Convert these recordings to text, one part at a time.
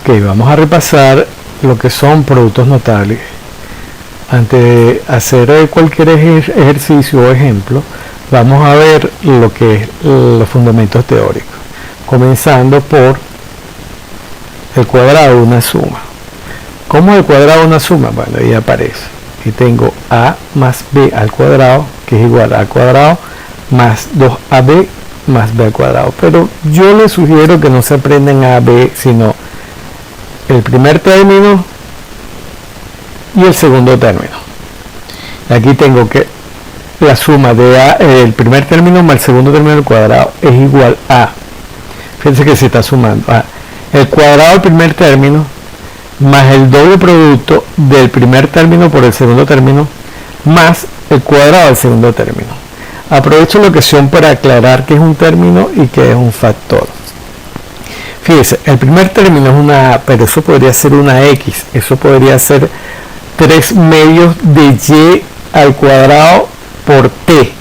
Ok, vamos a repasar lo que son productos notables. Antes de hacer cualquier ejercicio o ejemplo, vamos a ver lo que es los fundamentos teóricos, comenzando por el cuadrado de una suma. ¿Cómo es el cuadrado de una suma? Bueno, ahí aparece. Aquí tengo a más b al cuadrado, que es igual a al cuadrado más 2ab más b al cuadrado. Pero yo les sugiero que no se aprendan a b, sino el primer término y el segundo término. Aquí tengo que la suma de a, el primer término más el segundo término del cuadrado es igual a, fíjense que se está sumando, a el cuadrado del primer término más el doble producto del primer término por el segundo término más el cuadrado del segundo término. Aprovecho la ocasión para aclarar qué es un término y qué es un factor. Fíjense, el primer término es una a, pero eso podría ser una x, eso podría ser 3 medios de y al cuadrado por t.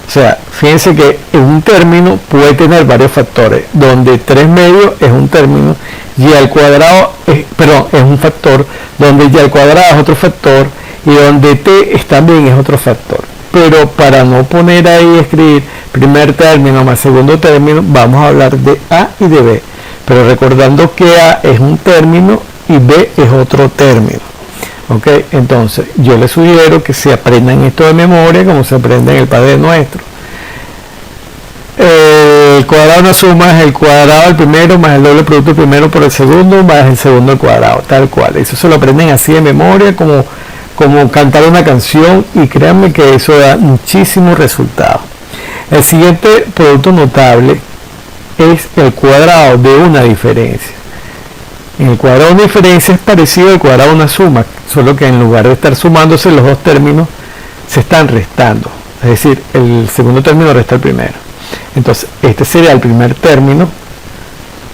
O sea, fíjense que en un término puede tener varios factores, donde 3 medios es un término, y al cuadrado es un factor, donde y al cuadrado es otro factor, y donde t también es otro factor. Pero para no poner ahí, escribir primer término más segundo término, vamos a hablar de a y de b. Pero recordando que a es un término y b es otro término. Ok, entonces yo les sugiero que se aprendan esto de memoria como se aprende en el Padre Nuestro. El cuadrado de una suma es el cuadrado del primero más el doble producto del primero por el segundo más el segundo al cuadrado, tal cual. Eso se lo aprenden así de memoria como cantar una canción, y créanme que eso da muchísimos resultados. El siguiente producto notable es el cuadrado de una diferencia. En el cuadrado de una diferencia es parecido al cuadrado de una suma, solo que en lugar de estar sumándose los dos términos, se están restando. Es decir, el segundo término resta el primero. Entonces, este sería el primer término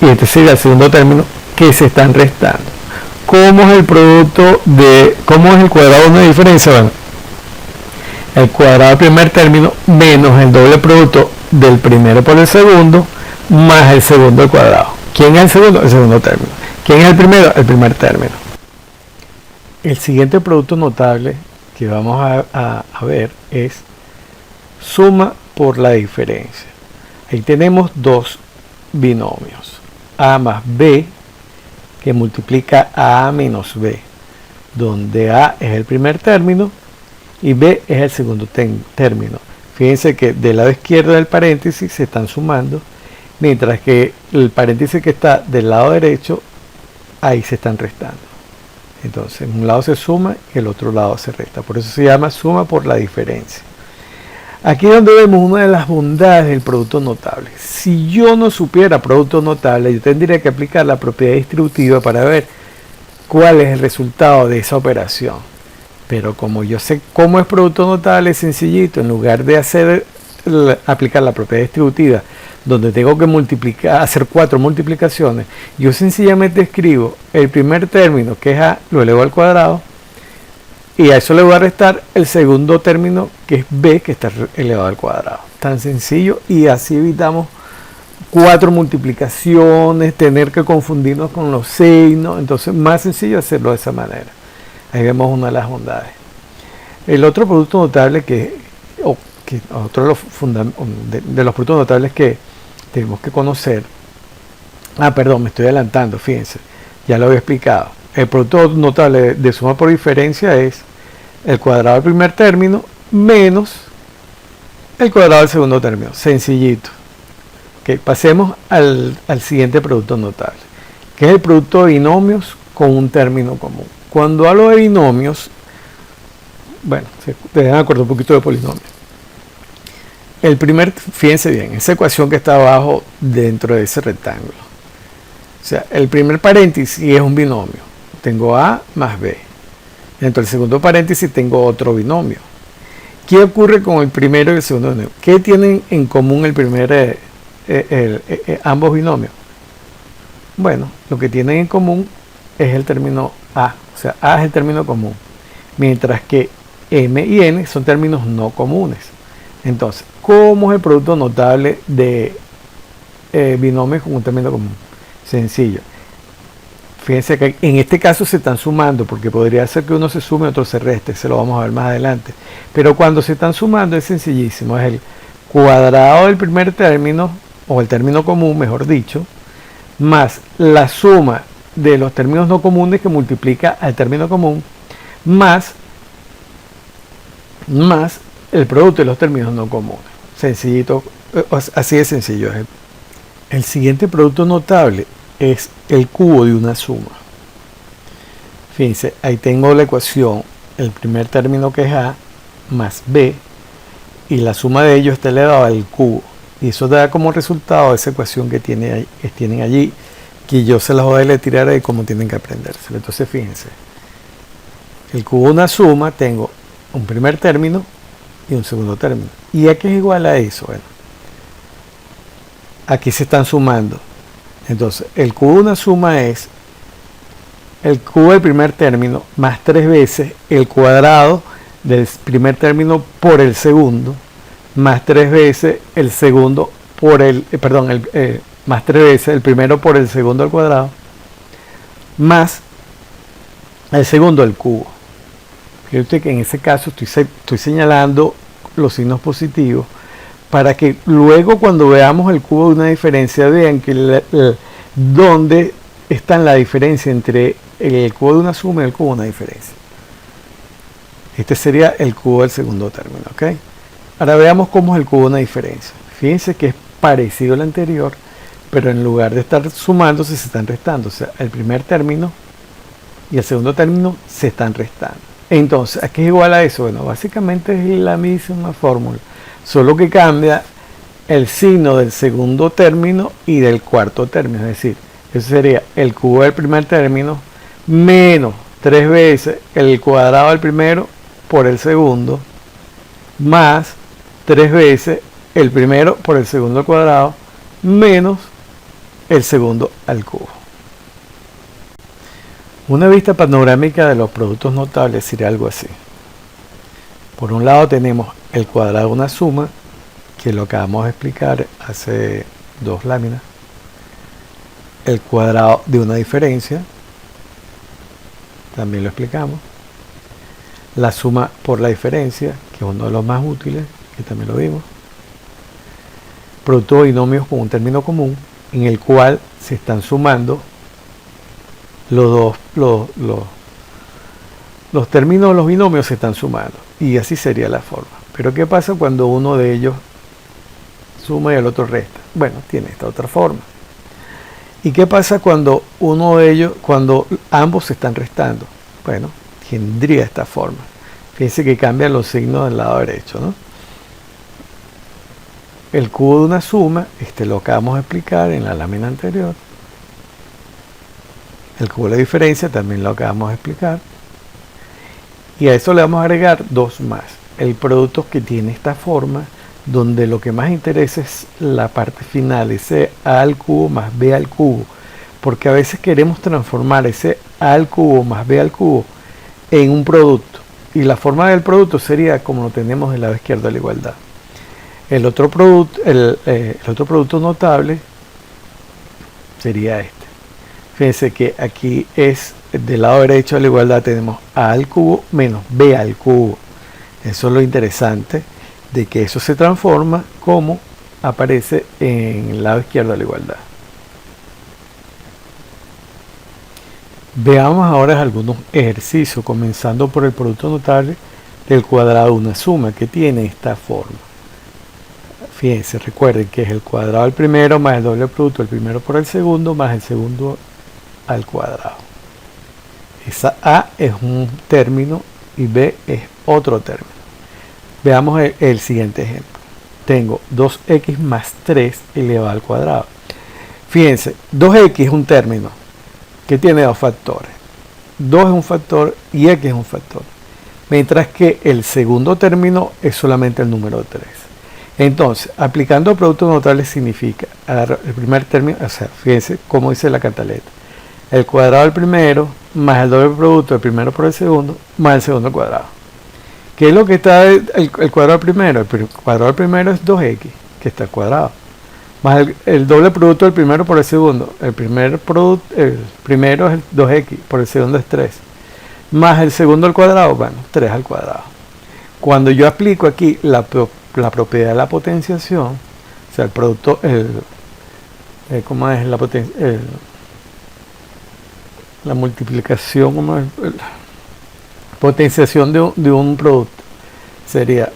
y este sería el segundo término que se están restando. ¿Cómo es el producto de, cómo es el cuadrado de una diferencia? Bueno, el cuadrado del primer término menos el doble producto del primero por el segundo más el segundo al cuadrado. ¿Quién es el segundo? El segundo término. ¿Quién es el primero? El primer término. El siguiente producto notable que vamos a ver es suma por la diferencia. Ahí tenemos dos binomios, a más b, que multiplica a menos b, donde a es el primer término y b es el segundo término. Fíjense que del lado izquierdo del paréntesis se están sumando, mientras que el paréntesis que está del lado derecho, ahí se están restando. Entonces, un lado se suma y el otro lado se resta. Por eso se llama suma por la diferencia. Aquí es donde vemos una de las bondades del producto notable. Si yo no supiera producto notable, yo tendría que aplicar la propiedad distributiva para ver cuál es el resultado de esa operación. Pero como yo sé cómo es producto notable, es sencillito. En lugar de aplicar la propiedad distributiva, donde tengo que hacer 4 multiplicaciones, yo sencillamente escribo el primer término, que es a, lo elevo al cuadrado, y a eso le voy a restar el segundo término, que es b, que está elevado al cuadrado. Tan sencillo, y así evitamos 4 multiplicaciones, tener que confundirnos con los signos. Entonces, más sencillo hacerlo de esa manera. Ahí vemos una de las bondades. El otro producto notable otro de los productos notables que tenemos que conocer, perdón, me estoy adelantando, fíjense, ya lo había explicado. El producto notable de suma por diferencia es el cuadrado del primer término menos el cuadrado del segundo término, sencillito. Okay, pasemos al siguiente producto notable, que es el producto de binomios con un término común. Cuando hablo de binomios, bueno, se deben acordar un poquito de polinomios. El primer, fíjense bien, esa ecuación que está abajo dentro de ese rectángulo. O sea, el primer paréntesis es un binomio. Tengo a más b. Dentro del segundo paréntesis tengo otro binomio. ¿Qué ocurre con el primero y el segundo binomio? ¿Qué tienen en común ambos binomios? Bueno, lo que tienen en común es el término a. O sea, a es el término común. Mientras que m y n son términos no comunes. Entonces, ¿cómo es el producto notable de binomios con un término común? Sencillo. fíjense que en este caso se están sumando, porque podría ser que uno se sume y otro se reste, se lo vamos a ver más adelante. Pero cuando se están sumando es sencillísimo, es el cuadrado del primer término, o el término común, mejor dicho, más la suma de los términos no comunes que multiplica al término común, más el producto de los términos no comunes. Sencillito, así de sencillo es. El siguiente producto notable es el cubo de una suma. Fíjense, ahí tengo la ecuación, el primer término que es A más B, y la suma de ellos está elevada al cubo. Y eso da como resultado esa ecuación que tienen allí, que yo se las voy a tirar ahí como tienen que aprendérselo. Entonces fíjense, el cubo de una suma, tengo un primer término y un segundo término. ¿Y a qué es igual a eso? Bueno, aquí se están sumando. Entonces, el cubo de una suma es el cubo del primer término más 3 veces el cuadrado del primer término por el segundo, más 3 veces el segundo por el, más 3 veces el primero por el segundo al cuadrado, más el segundo al cubo. Fíjate que en ese caso estoy señalando los signos positivos para que luego cuando veamos el cubo de una diferencia vean que dónde está la diferencia entre el cubo de una suma y el cubo de una diferencia. Este sería el cubo del segundo término, ¿ok? Ahora veamos cómo es el cubo de una diferencia. Fíjense que es parecido al anterior, pero en lugar de estar sumándose se están restando. O sea, el primer término y el segundo término se están restando. Entonces, ¿a qué es igual a eso? Bueno, básicamente es la misma fórmula, solo que cambia el signo del segundo término y del cuarto término. Es decir, eso sería el cubo del primer término menos 3 veces el cuadrado del primero por el segundo, más 3 veces el primero por el segundo al cuadrado, menos el segundo al cubo. Una vista panorámica de los productos notables sería algo así. Por un lado tenemos el cuadrado de una suma, que lo acabamos de explicar hace 2 láminas. El cuadrado de una diferencia, también lo explicamos. La suma por la diferencia, que es uno de los más útiles, que también lo vimos. Producto de binomios con un término común, en el cual se están sumando los términos de los binomios se están sumando, y así sería la forma. Pero ¿qué pasa cuando uno de ellos suma y el otro resta? Bueno, tiene esta otra forma. ¿Y qué pasa cuando cuando ambos se están restando? Bueno, tendría esta forma. Fíjense que cambian los signos del lado derecho, ¿no? El cubo de una suma, lo acabamos de explicar en la lámina anterior. El cubo de la diferencia también lo acabamos de explicar. Y a eso le vamos a agregar 2 más. El producto que tiene esta forma, donde lo que más interesa es la parte final, ese a al cubo más b al cubo. Porque a veces queremos transformar ese a al cubo más b al cubo en un producto. Y la forma del producto sería como lo tenemos del lado izquierdo de la igualdad. El otro producto notable sería este. Fíjense que aquí es del lado derecho de la igualdad tenemos a al cubo menos b al cubo. Eso es lo interesante de que eso se transforma como aparece en el lado izquierdo de la igualdad. Veamos ahora algunos ejercicios, comenzando por el producto notable del cuadrado de una suma que tiene esta forma. Fíjense, recuerden que es el cuadrado del primero más el doble producto del primero por el segundo más el segundo al cuadrado. Esa A es un término y B es otro término. Veamos el siguiente ejemplo. Tengo 2x más 3 elevado al cuadrado. Fíjense, 2x es un término que tiene 2 factores. 2 es un factor y x es un factor. Mientras que el segundo término es solamente el número 3. Entonces, aplicando productos notables significa agarrar el primer término, o sea, fíjense cómo dice la cantaleta. El cuadrado del primero más el doble producto del primero por el segundo más el segundo al cuadrado. ¿Qué es lo que está el cuadrado del primero? El cuadrado del primero es 2x, que está al cuadrado. más el doble producto del primero por el segundo. El primero es el 2x, por el segundo es 3. Más el segundo al cuadrado, bueno, 3 al cuadrado. Cuando yo aplico aquí la propiedad de la potenciación, o sea, el producto, ¿cómo es la potencia? La multiplicación, ¿cómo es? Potenciación de un producto sería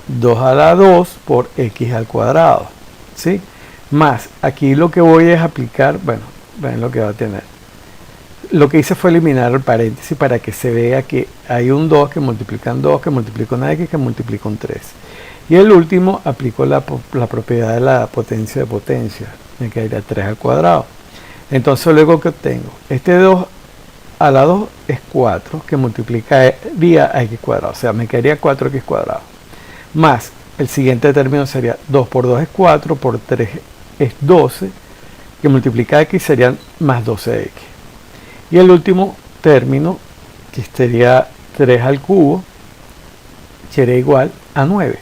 2 a la 2 por x al cuadrado, ¿sí? Más, aquí lo que voy es aplicar, bueno, ven lo que va a tener. Lo que hice fue eliminar el paréntesis para que se vea que hay un 2 que multiplica un 2, que multiplica una x, que multiplica un 3. Y el último aplico la propiedad de la potencia de potencia, me quedaría 3 al cuadrado. Entonces luego que obtengo, este 2 a la 2 es 4, que multiplicaría a x cuadrado, o sea, me quedaría 4x cuadrado. Más, el siguiente término sería 2 por 2 es 4, por 3 es 12, que multiplica x serían más 12x. Y el último término, que sería 3 al cubo, sería igual a 9.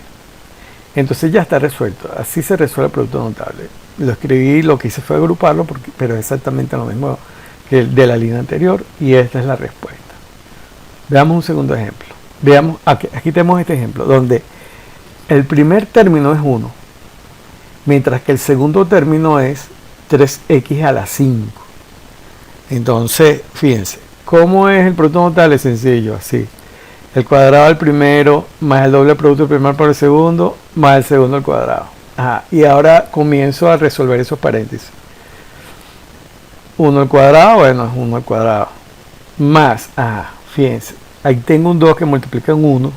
Entonces ya está resuelto. Así se resuelve el producto notable. Lo escribí, lo que hice fue agruparlo, pero es exactamente lo mismo que el de la línea anterior, y esta es la respuesta. Veamos un segundo ejemplo. Veamos, aquí tenemos este ejemplo, donde el primer término es 1, mientras que el segundo término es 3x a la 5. Entonces, fíjense, ¿cómo es el producto notable? Sencillo, así. El cuadrado al primero, más el doble producto del primero por el segundo, más el segundo al cuadrado. Ajá, y ahora comienzo a resolver esos paréntesis. 1 al cuadrado, bueno, es 1 al cuadrado. Más, fíjense, ahí tengo un 2 que multiplica en 1,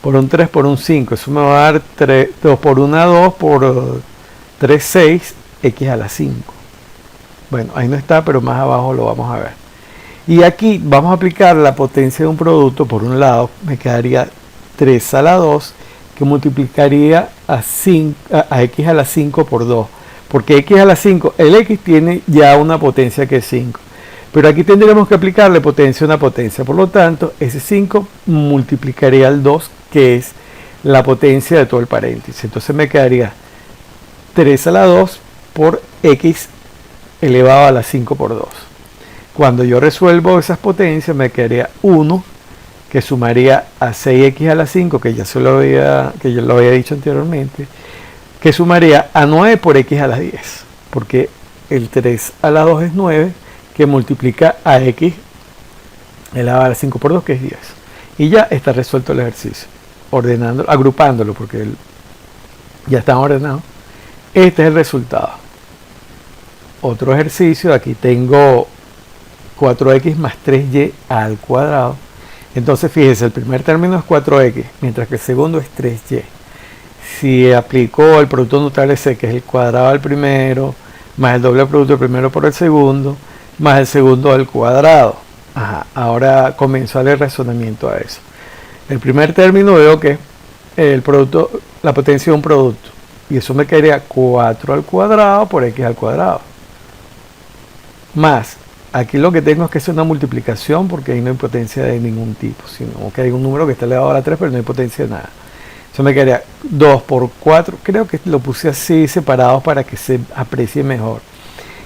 por un 3 por un 5. Eso me va a dar 2 por 1, 2 por 3, 6, x a la 5. Bueno, ahí no está, pero más abajo lo vamos a ver. Y aquí vamos a aplicar la potencia de un producto. Por un lado, me quedaría 3 a la 2, que multiplicaría a x a la 5 por 2. Porque x a la 5, el x tiene ya una potencia que es 5. Pero aquí tendremos que aplicarle potencia a una potencia. Por lo tanto, ese 5 multiplicaría al 2, que es la potencia de todo el paréntesis. Entonces me quedaría 3 a la 2 por x elevado a la 5 por 2. Cuando yo resuelvo esas potencias, me quedaría 1, que sumaría a 6x a la 5, que yo lo había dicho anteriormente, que sumaría a 9 por x a la 10, porque el 3 a la 2 es 9, que multiplica a x elevado a la 5 por 2, que es 10. Y ya está resuelto el ejercicio, agrupándolo, porque ya están ordenados. Este es el resultado. Otro ejercicio, aquí tengo 4x más 3y al cuadrado. Entonces fíjense, el primer término es 4x, mientras que el segundo es 3y. Si aplico el producto notable C, que es el cuadrado al primero, más el doble producto del primero por el segundo, más el segundo al cuadrado. Ahora comenzó el razonamiento a eso. El primer término veo que el producto, la potencia de un producto, y eso me quedaría 4 al cuadrado por x al cuadrado. Más, aquí lo que tengo es que es una multiplicación, porque ahí no hay potencia de ningún tipo, sino que hay un número que está elevado a la 3, pero no hay potencia de nada. Eso me quedaría 2 por 4, creo que lo puse así separados para que se aprecie mejor.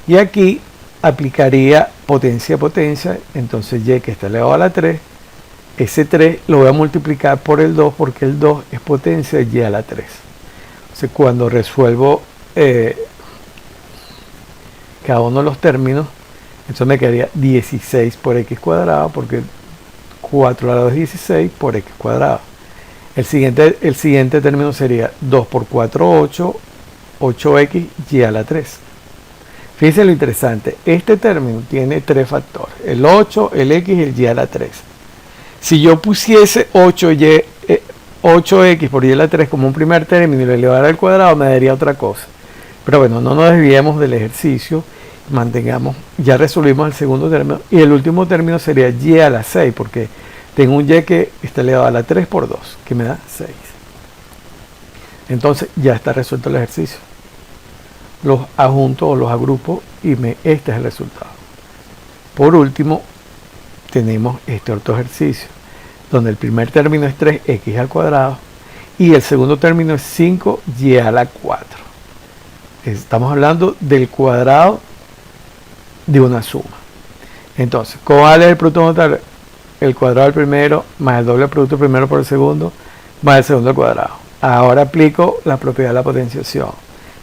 Y aquí aplicaría potencia a potencia, entonces y que está elevado a la 3, ese 3 lo voy a multiplicar por el 2, porque el 2 es potencia de y a la 3. Entonces cuando resuelvo cada uno de los términos, entonces me quedaría 16 por x cuadrado, porque 4 a la 2 es 16 por x cuadrado. El siguiente término sería 2 por 4, 8, 8x y a la 3. Fíjense lo interesante, este término tiene 3 factores, el 8, el x y el y a la 3. Si yo pusiese 8x por y a la 3 como un primer término y lo elevara al cuadrado, me daría otra cosa. Pero bueno, no nos desviemos del ejercicio, mantengamos, ya resolvimos el segundo término, y el último término sería y a la 6, porque tengo un y que está elevado a la 3 por 2, que me da 6. Entonces ya está resuelto el ejercicio. Los adjunto o los agrupo y este es el resultado. Por último, tenemos este otro ejercicio, donde el primer término es 3x al cuadrado y el segundo término es 5y a la 4. estamos hablando del cuadrado de una suma. Entonces, ¿cuál es el producto notable? El cuadrado del primero más el doble producto del primero por el segundo más el segundo al cuadrado. Ahora aplico la propiedad de la potenciación.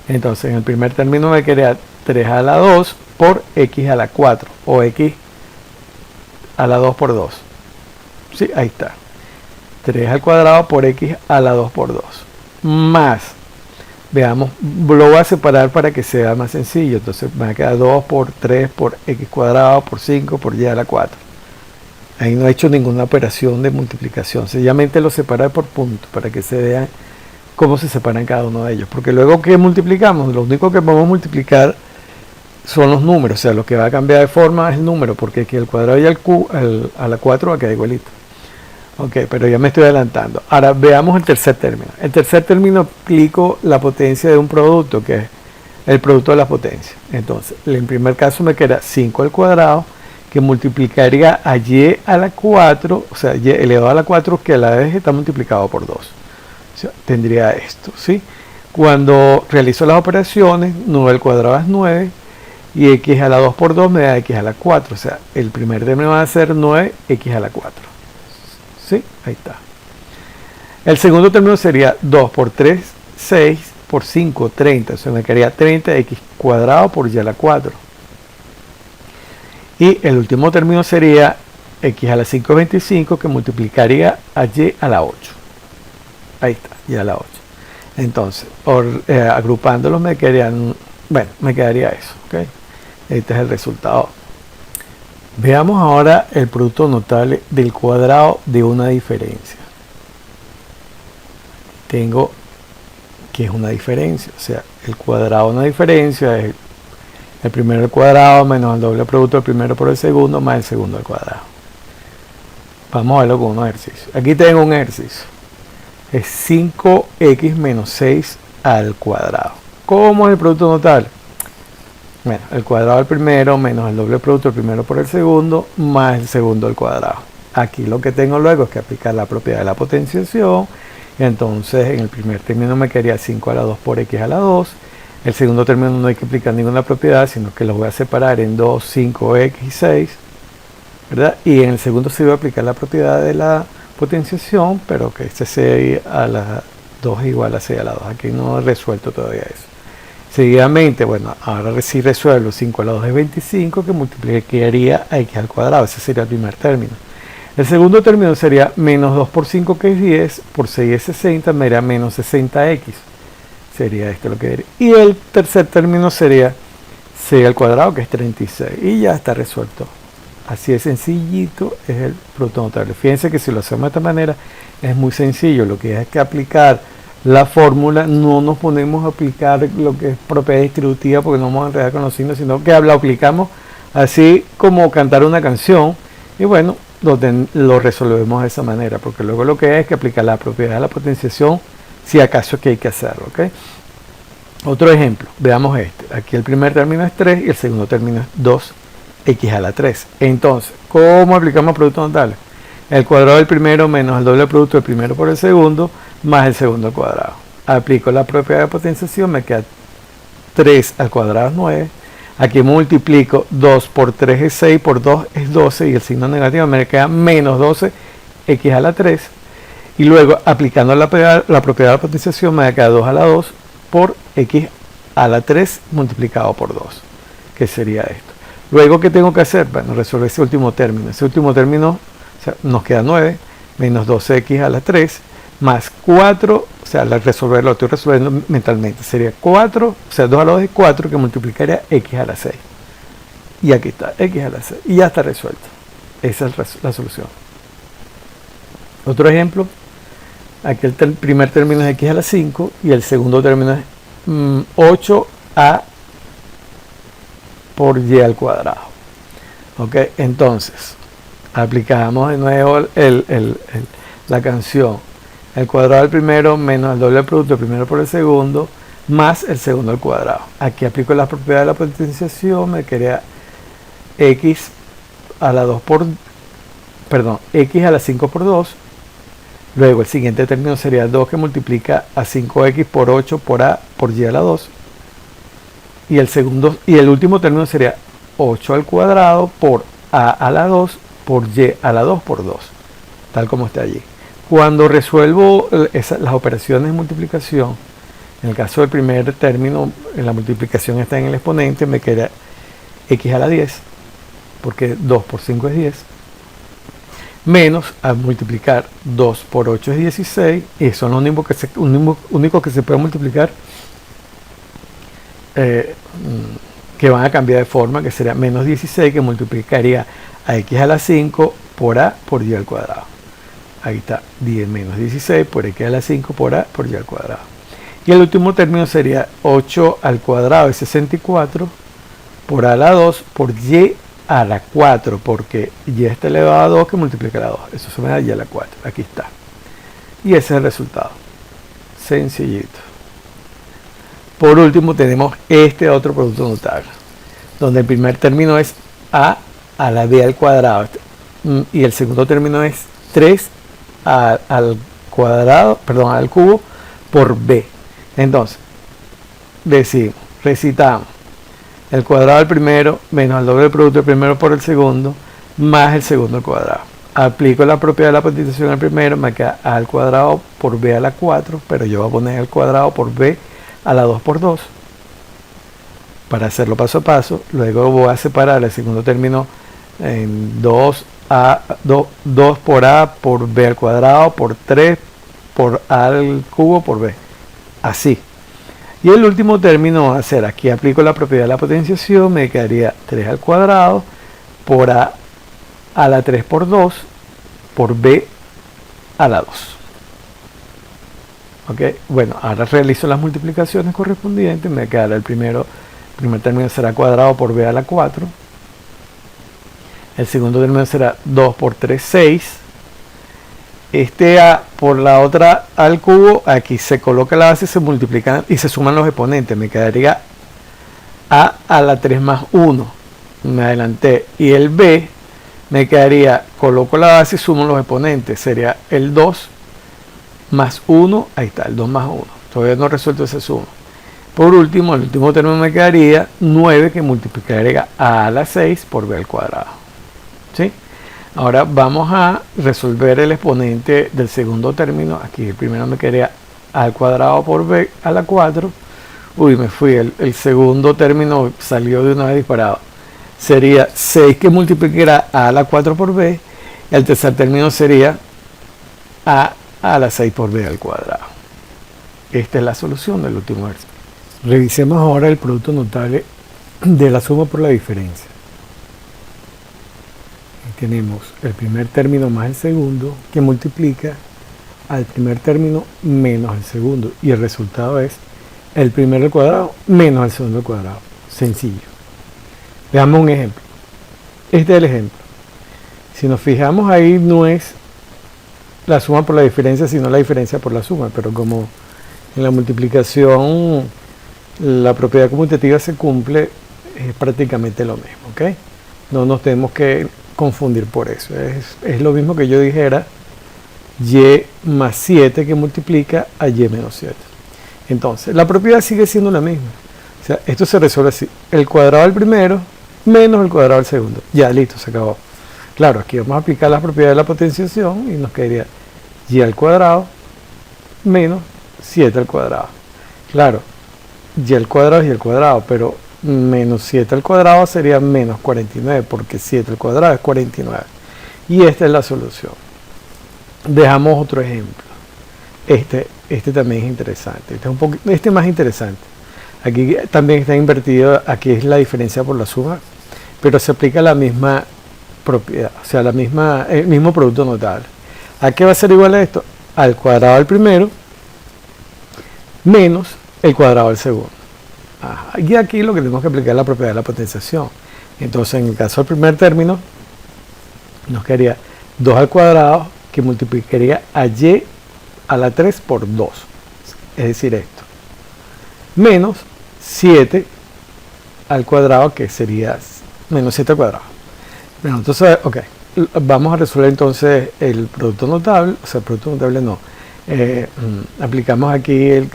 Entonces, en el primer término me queda 3 a la 2 por x a la 4 o x a la 2 por 2. Sí, ahí está. 3 al cuadrado por x a la 2 por 2. Más, veamos, lo voy a separar para que sea más sencillo. Entonces me queda 2 por 3 por x cuadrado por 5 por y a la 4. Ahí no he hecho ninguna operación de multiplicación. Sencillamente lo separé por puntos para que se vean cómo se separan cada uno de ellos. Porque luego que multiplicamos, lo único que podemos multiplicar son los números. O sea, lo que va a cambiar de forma es el número, porque aquí el cuadrado y a la 4 va a quedar igualito. Ok, pero ya me estoy adelantando. Ahora veamos el tercer término. El tercer término aplico la potencia de un producto, que es el producto de las potencias. Entonces, en primer caso me queda 5 al cuadrado, que multiplicaría a y a la 4, o sea, y elevado a la 4, que a la vez está multiplicado por 2. O sea, tendría esto, ¿sí? Cuando realizo las operaciones, 9 al cuadrado es 9, y x a la 2 por 2 me da x a la 4. O sea, el primer término va a ser 9x a la 4. ¿Sí? Ahí está. El segundo término sería 2 por 3, 6, por 5, 30. O sea, me quedaría 30x cuadrado por y a la 4. Y el último término sería x a la 5 25, que multiplicaría a y a la 8. Ahí está, y a la 8. Entonces, agrupándolos me quedarían, bueno, me quedaría eso. ¿Okay? Este es el resultado. Veamos ahora el producto notable del cuadrado de una diferencia. Tengo que es una diferencia, o sea, el cuadrado de una diferencia es el primero al cuadrado menos el doble producto del primero por el segundo más el segundo al cuadrado. Vamos a verlo con un ejercicio. Aquí tengo un ejercicio. Es 5x menos 6 al cuadrado. ¿Cómo es el producto notable? Bueno, el cuadrado del primero menos el doble producto del primero por el segundo más el segundo al cuadrado. Aquí lo que tengo luego es que aplicar la propiedad de la potenciación. Entonces en el primer término me quedaría 5 a la 2 por x a la 2. El segundo término no hay que aplicar ninguna propiedad, sino que los voy a separar en 2, 5x y 6. ¿Verdad? Y en el segundo sí voy a aplicar la propiedad de la potenciación, pero que este 6 a la 2 es igual a 6 a la 2. Aquí no he resuelto todavía eso. Seguidamente, bueno, ahora sí resuelvo 5 a la 2 es 25, que multiplicaría a x al cuadrado. Ese sería el primer término. El segundo término sería menos 2 por 5, que es 10, por 6 es 60, me daría menos 60x. Sería esto lo que diría. Y el tercer término sería 6 al cuadrado, que es 36. Y ya está resuelto. Así de sencillito es el producto notable. Fíjense que si lo hacemos de esta manera es muy sencillo. Lo que hay que aplicar la fórmula, no nos ponemos a aplicar lo que es propiedad distributiva porque no vamos a enredar con los signos, sino que lo aplicamos así como cantar una canción. Y bueno, lo resolvemos de esa manera, porque luego lo que hay es que aplicar la propiedad de la potenciación si acaso que hay que hacerlo. ¿Okay? Otro ejemplo, veamos este. Aquí el primer término es 3 y el segundo término es 2x a la 3. Entonces, ¿cómo aplicamos producto notable? El cuadrado del primero menos el doble producto del primero por el segundo más el segundo al cuadrado. Aplico la propiedad de potenciación, me queda 3 al cuadrado es 9. Aquí multiplico 2 por 3 es 6, por 2 es 12 y el signo negativo me queda menos 12x a la 3. Y luego aplicando la propiedad de la potenciación me queda 2 a la 2 por x a la 3 multiplicado por 2, que sería esto. Luego, ¿qué tengo que hacer? Bueno, resolver ese último término. Ese último término, o sea, nos queda 9 menos 12x a la 3 más 4, o sea, al resolverlo, lo estoy resolviendo mentalmente, sería 4, o sea, 2 a la 2 es 4, que multiplicaría x a la 6. Y aquí está, x a la 6. Y ya está resuelto. Esa es la solución. Otro ejemplo, aquí el primer término es x a la 5 y el segundo término es 8a por y al cuadrado. Ok, entonces aplicamos de nuevo la canción. El cuadrado del primero menos el doble producto del primero por el segundo más el segundo al cuadrado. Aquí aplico la propiedad de la potenciación, me quedaría x a la 2 por, perdón, x a la 5 por 2. Luego el siguiente término sería 2 que multiplica a 5x por 8 por a por y a la 2. y el último término sería 8 al cuadrado por a la 2 por y a la 2 por 2, tal como está allí. Cuando resuelvo las operaciones de multiplicación, en el caso del primer término, la multiplicación está en el exponente, me queda x a la 10, porque 2 por 5 es 10, menos al multiplicar 2 por 8 es 16, y son lo único que se puede multiplicar, que van a cambiar de forma, que sería menos 16, que multiplicaría a x a la 5 por a por y al cuadrado. Ahí está, 10 menos 16 por x a la 5 por a por y al cuadrado. Y el último término sería 8 al cuadrado es 64 por a a la 2 por y a la 4, porque y está elevado a 2 que multiplica a la 2. Eso se me da y a la 4. Aquí está. Y ese es el resultado. Sencillito. Por último tenemos este otro producto notable, donde el primer término es a la b al cuadrado y el segundo término es 3 al cuadrado, perdón, al cubo por b. Entonces, recitamos el cuadrado del primero menos el doble del producto del primero por el segundo más el segundo al cuadrado. Aplico la propiedad de la potenciación al primero, me queda a al cuadrado por b a la 4, pero yo voy a poner al cuadrado por b a la 2 por 2 para hacerlo paso a paso. Luego voy a separar el segundo término en 2 por a por b al cuadrado por 3 por a al cubo por b, así. Y el último término va a ser, aquí aplico la propiedad de la potenciación, me quedaría 3 al cuadrado por a la 3 por 2 por b a la 2. Ok, bueno, ahora realizo las multiplicaciones correspondientes, me quedará el primer término será cuadrado por b a la 4, el segundo término será 2 por 3, 6, este a por la otra al cubo, aquí se coloca la base, se multiplican y se suman los exponentes, me quedaría a la 3 más 1, me adelanté, y el b me quedaría, coloco la base y sumo los exponentes, sería el 2 más 1, ahí está, el 2 más 1, todavía no he resuelto ese suma. Por último, el último término me quedaría 9, que multiplicaría a la 6 por b al cuadrado. ¿Sí? Ahora vamos a resolver el exponente del segundo término. Aquí el primero me quedaría a al cuadrado por b a la 4. Uy, me fui, el segundo término salió de una vez disparado. Sería 6 que multiplicará a la 4 por b. Y el tercer término sería a la 6 por b al cuadrado. Esta es la solución del último ejercicio. Revisemos ahora el producto notable de la suma por la diferencia. Tenemos el primer término más el segundo, que multiplica al primer término menos el segundo, y el resultado es el primero al cuadrado menos el segundo al cuadrado. Sencillo. Veamos un ejemplo. Este es el ejemplo. Si nos fijamos, ahí no es la suma por la diferencia, sino la diferencia por la suma, pero como en la multiplicación la propiedad conmutativa se cumple, es prácticamente lo mismo, ¿ok? No nos tenemos que confundir por eso. Es lo mismo que yo dijera y más 7 que multiplica a y menos 7. Entonces, la propiedad sigue siendo la misma. O sea, esto se resuelve así. El cuadrado del primero menos el cuadrado del segundo. Ya, listo, se acabó. Claro, aquí vamos a aplicar la propiedad de la potenciación y nos quedaría y al cuadrado menos 7 al cuadrado. Claro, y al cuadrado es y al cuadrado, pero menos 7 al cuadrado sería menos 49, porque 7 al cuadrado es 49. Y esta es la solución. Dejamos otro ejemplo. Este también es interesante. Este es más interesante. Aquí también está invertido, aquí es la diferencia por la suma, pero se aplica la misma propiedad, o sea, el mismo producto notable. ¿A qué va a ser igual a esto? Al cuadrado del primero menos el cuadrado del segundo. Ajá. Y aquí lo que tenemos que aplicar es la propiedad de la potenciación. Entonces, en el caso del primer término, nos quedaría 2 al cuadrado, que multiplicaría a y a la 3 por 2. Es decir, esto. Menos 7 al cuadrado, que sería menos 7 al cuadrado. Bueno, entonces, ok. Vamos a resolver entonces el producto notable. O sea, el producto notable no. Aplicamos aquí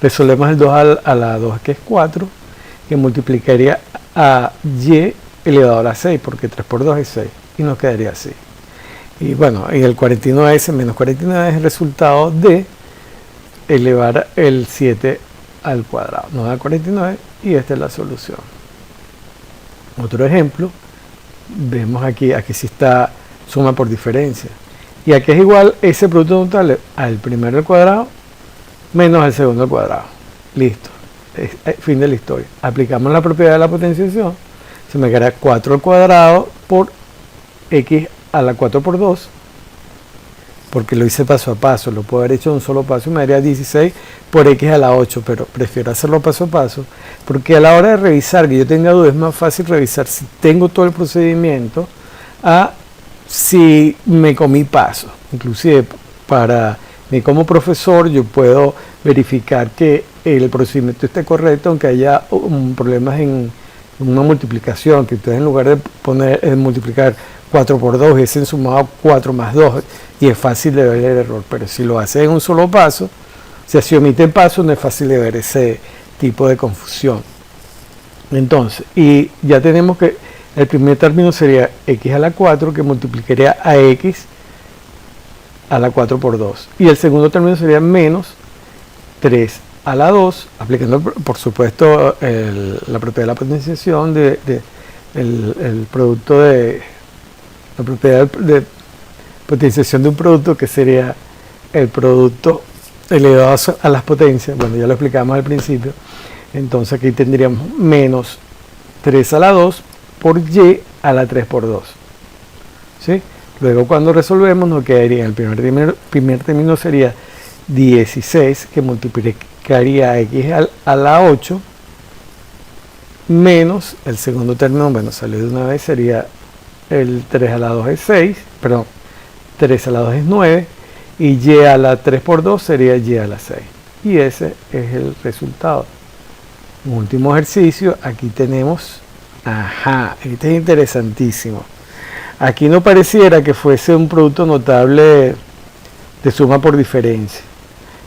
Resolvemos el 2 a la 2, que es 4, que multiplicaría a y elevado a la 6, porque 3 por 2 es 6, y nos quedaría así. Y bueno, y el 49s menos 49 es el resultado de elevar el 7 al cuadrado. Nos da 49 y esta es la solución. Otro ejemplo, vemos aquí sí está suma por diferencia. Y aquí es igual ese producto notable al primero al cuadrado menos al segundo al cuadrado. Listo. Fin de la historia. Aplicamos la propiedad de la potenciación. Se me queda 4 al cuadrado por x a la 4 por 2, porque lo hice paso a paso. Lo puedo haber hecho en un solo paso y me daría 16 por x a la 8, pero prefiero hacerlo paso a paso, porque a la hora de revisar, que yo tenga dudas, es más fácil revisar si tengo todo el procedimiento a si me comí paso. Inclusive para mí como profesor yo puedo verificar que el procedimiento esté correcto, aunque haya problemas en una multiplicación, que ustedes en lugar de poner multiplicar 4 por 2 hubiesen sumado 4 más 2, y es fácil de ver el error. Pero si lo hacen en un solo paso, o sea, si omiten pasos, no es fácil de ver ese tipo de confusión. Entonces, y ya tenemos que el primer término sería x a la 4, que multiplicaría a x a la 4 por 2. Y el segundo término sería menos 3 a la 2, aplicando por supuesto la propiedad de la potenciación el producto de la propiedad de potenciación de un producto, que sería el producto elevado a las potencias. Bueno, ya lo explicamos al principio. Entonces aquí tendríamos menos 3 a la 2 por y a la 3 por 2. ¿Sí? Luego cuando resolvemos nos quedaría el primer término sería 16, que multiplicaría x a la 8, menos el segundo término, bueno, salió de una vez, sería el 3 a la 2 es 6, perdón, 3 a la 2 es 9, y y a la 3 por 2 sería y a la 6. Y ese es el resultado. Un último ejercicio, aquí tenemos, este es interesantísimo. Aquí no pareciera que fuese un producto notable de suma por diferencia,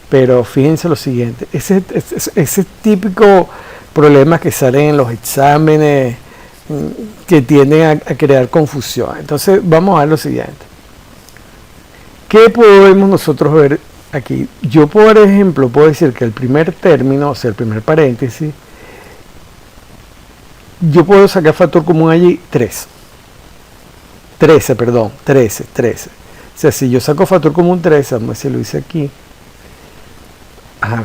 pero fíjense lo siguiente, ese típico problema que salen en los exámenes, que tienden a crear confusión. Entonces vamos a ver lo siguiente. ¿Qué podemos nosotros ver aquí? Yo, por ejemplo, puedo decir que el primer término, o sea, el primer paréntesis, yo puedo sacar factor común allí 13. O sea, si yo saco factor común 13, vamos a ver si lo hice aquí.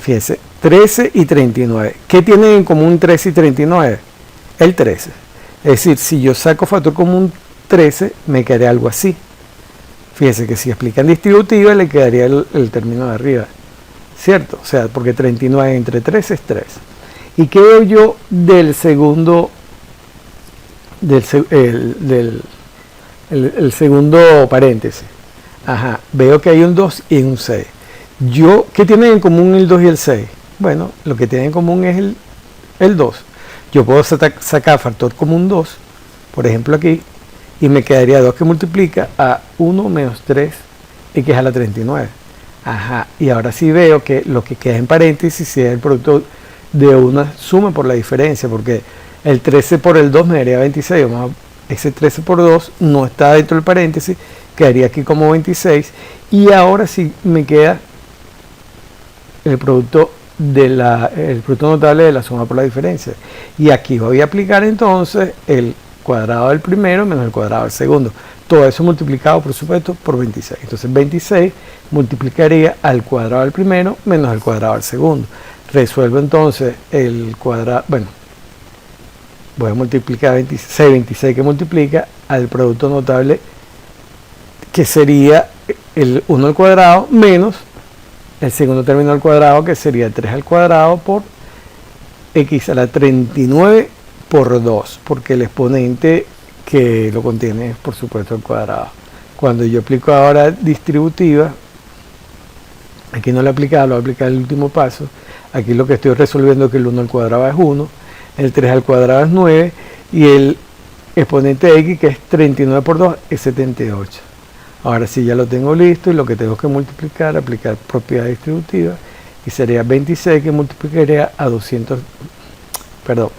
Fíjense, 13 y 39. ¿Qué tienen en común 13 y 39? El 13. Es decir, si yo saco factor común 13, me quedaría algo así. Fíjense que si explican distributiva, le quedaría el término de arriba, ¿cierto? O sea, porque 39 entre 13 es 3. ¿Y qué veo yo del segundo, el segundo paréntesis? Veo que hay un 2 y un 6. ¿Qué tienen en común el 2 y el 6? Bueno, lo que tienen en común es el 2. Yo puedo sacar factor común 2, por ejemplo aquí, y me quedaría 2 que multiplica a 1 menos 3 x a la 39. Y ahora sí veo que lo que queda en paréntesis es el producto de una suma por la diferencia, porque el 13 por el 2 me daría 26, ese 13 por 2 no está dentro del paréntesis, quedaría aquí como 26, y ahora sí me queda el producto notable de la suma por la diferencia. Y aquí voy a aplicar entonces el cuadrado del primero menos el cuadrado del segundo. Todo eso multiplicado, por supuesto, por 26. Entonces 26 multiplicaría al cuadrado del primero menos el cuadrado del segundo. Resuelvo entonces el cuadrado, bueno, voy a multiplicar 26 que multiplica al producto notable, que sería el 1 al cuadrado menos el segundo término al cuadrado, que sería 3 al cuadrado por x a la 39 por 2, porque el exponente que lo contiene es, por supuesto, el cuadrado. Cuando yo aplico ahora distributiva, aquí no lo he aplicado, lo voy a aplicar el último paso. Aquí lo que estoy resolviendo es que el 1 al cuadrado es 1, el 3 al cuadrado es 9, y el exponente de x, que es 39 por 2, es 78. Ahora sí ya lo tengo listo, y lo que tengo que multiplicar, aplicar propiedad distributiva, y sería 26 que multiplicaría a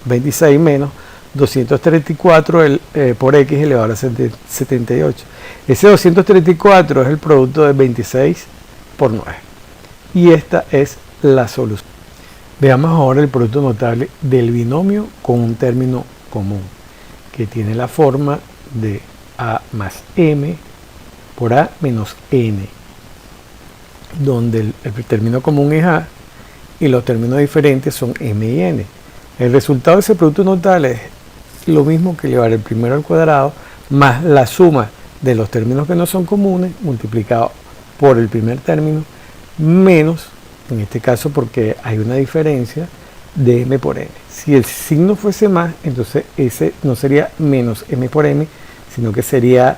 26 menos 234 por x elevado a la 78. Ese 234 es el producto de 26 por 9. Y esta es la solución. Veamos ahora el producto notable del binomio con un término común, que tiene la forma de a más m por a menos n, donde el término común es a y los términos diferentes son m y n. El resultado de ese producto notable es lo mismo que llevar el primero al cuadrado más la suma de los términos que no son comunes multiplicado por el primer término menos, en este caso porque hay una diferencia, de m por n. Si el signo fuese más, entonces ese no sería menos m por m, sino que sería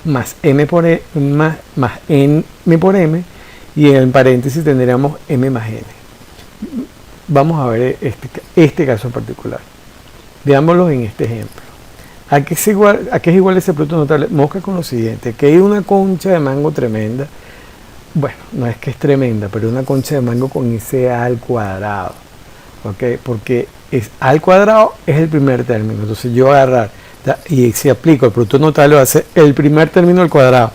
más m por m, más n por m, y en paréntesis tendríamos m más n. Vamos a ver este caso en particular. Veámoslo en este ejemplo. ¿A qué es igual ese producto notable? Mosca con lo siguiente, que hay una concha de mango tremenda. Bueno, no es que es tremenda, pero una concha de mango con ese a al cuadrado. ¿Ok? Porque a al cuadrado es el primer término. Entonces yo voy a agarrar, y si aplico el producto notable va a ser el primer término al cuadrado.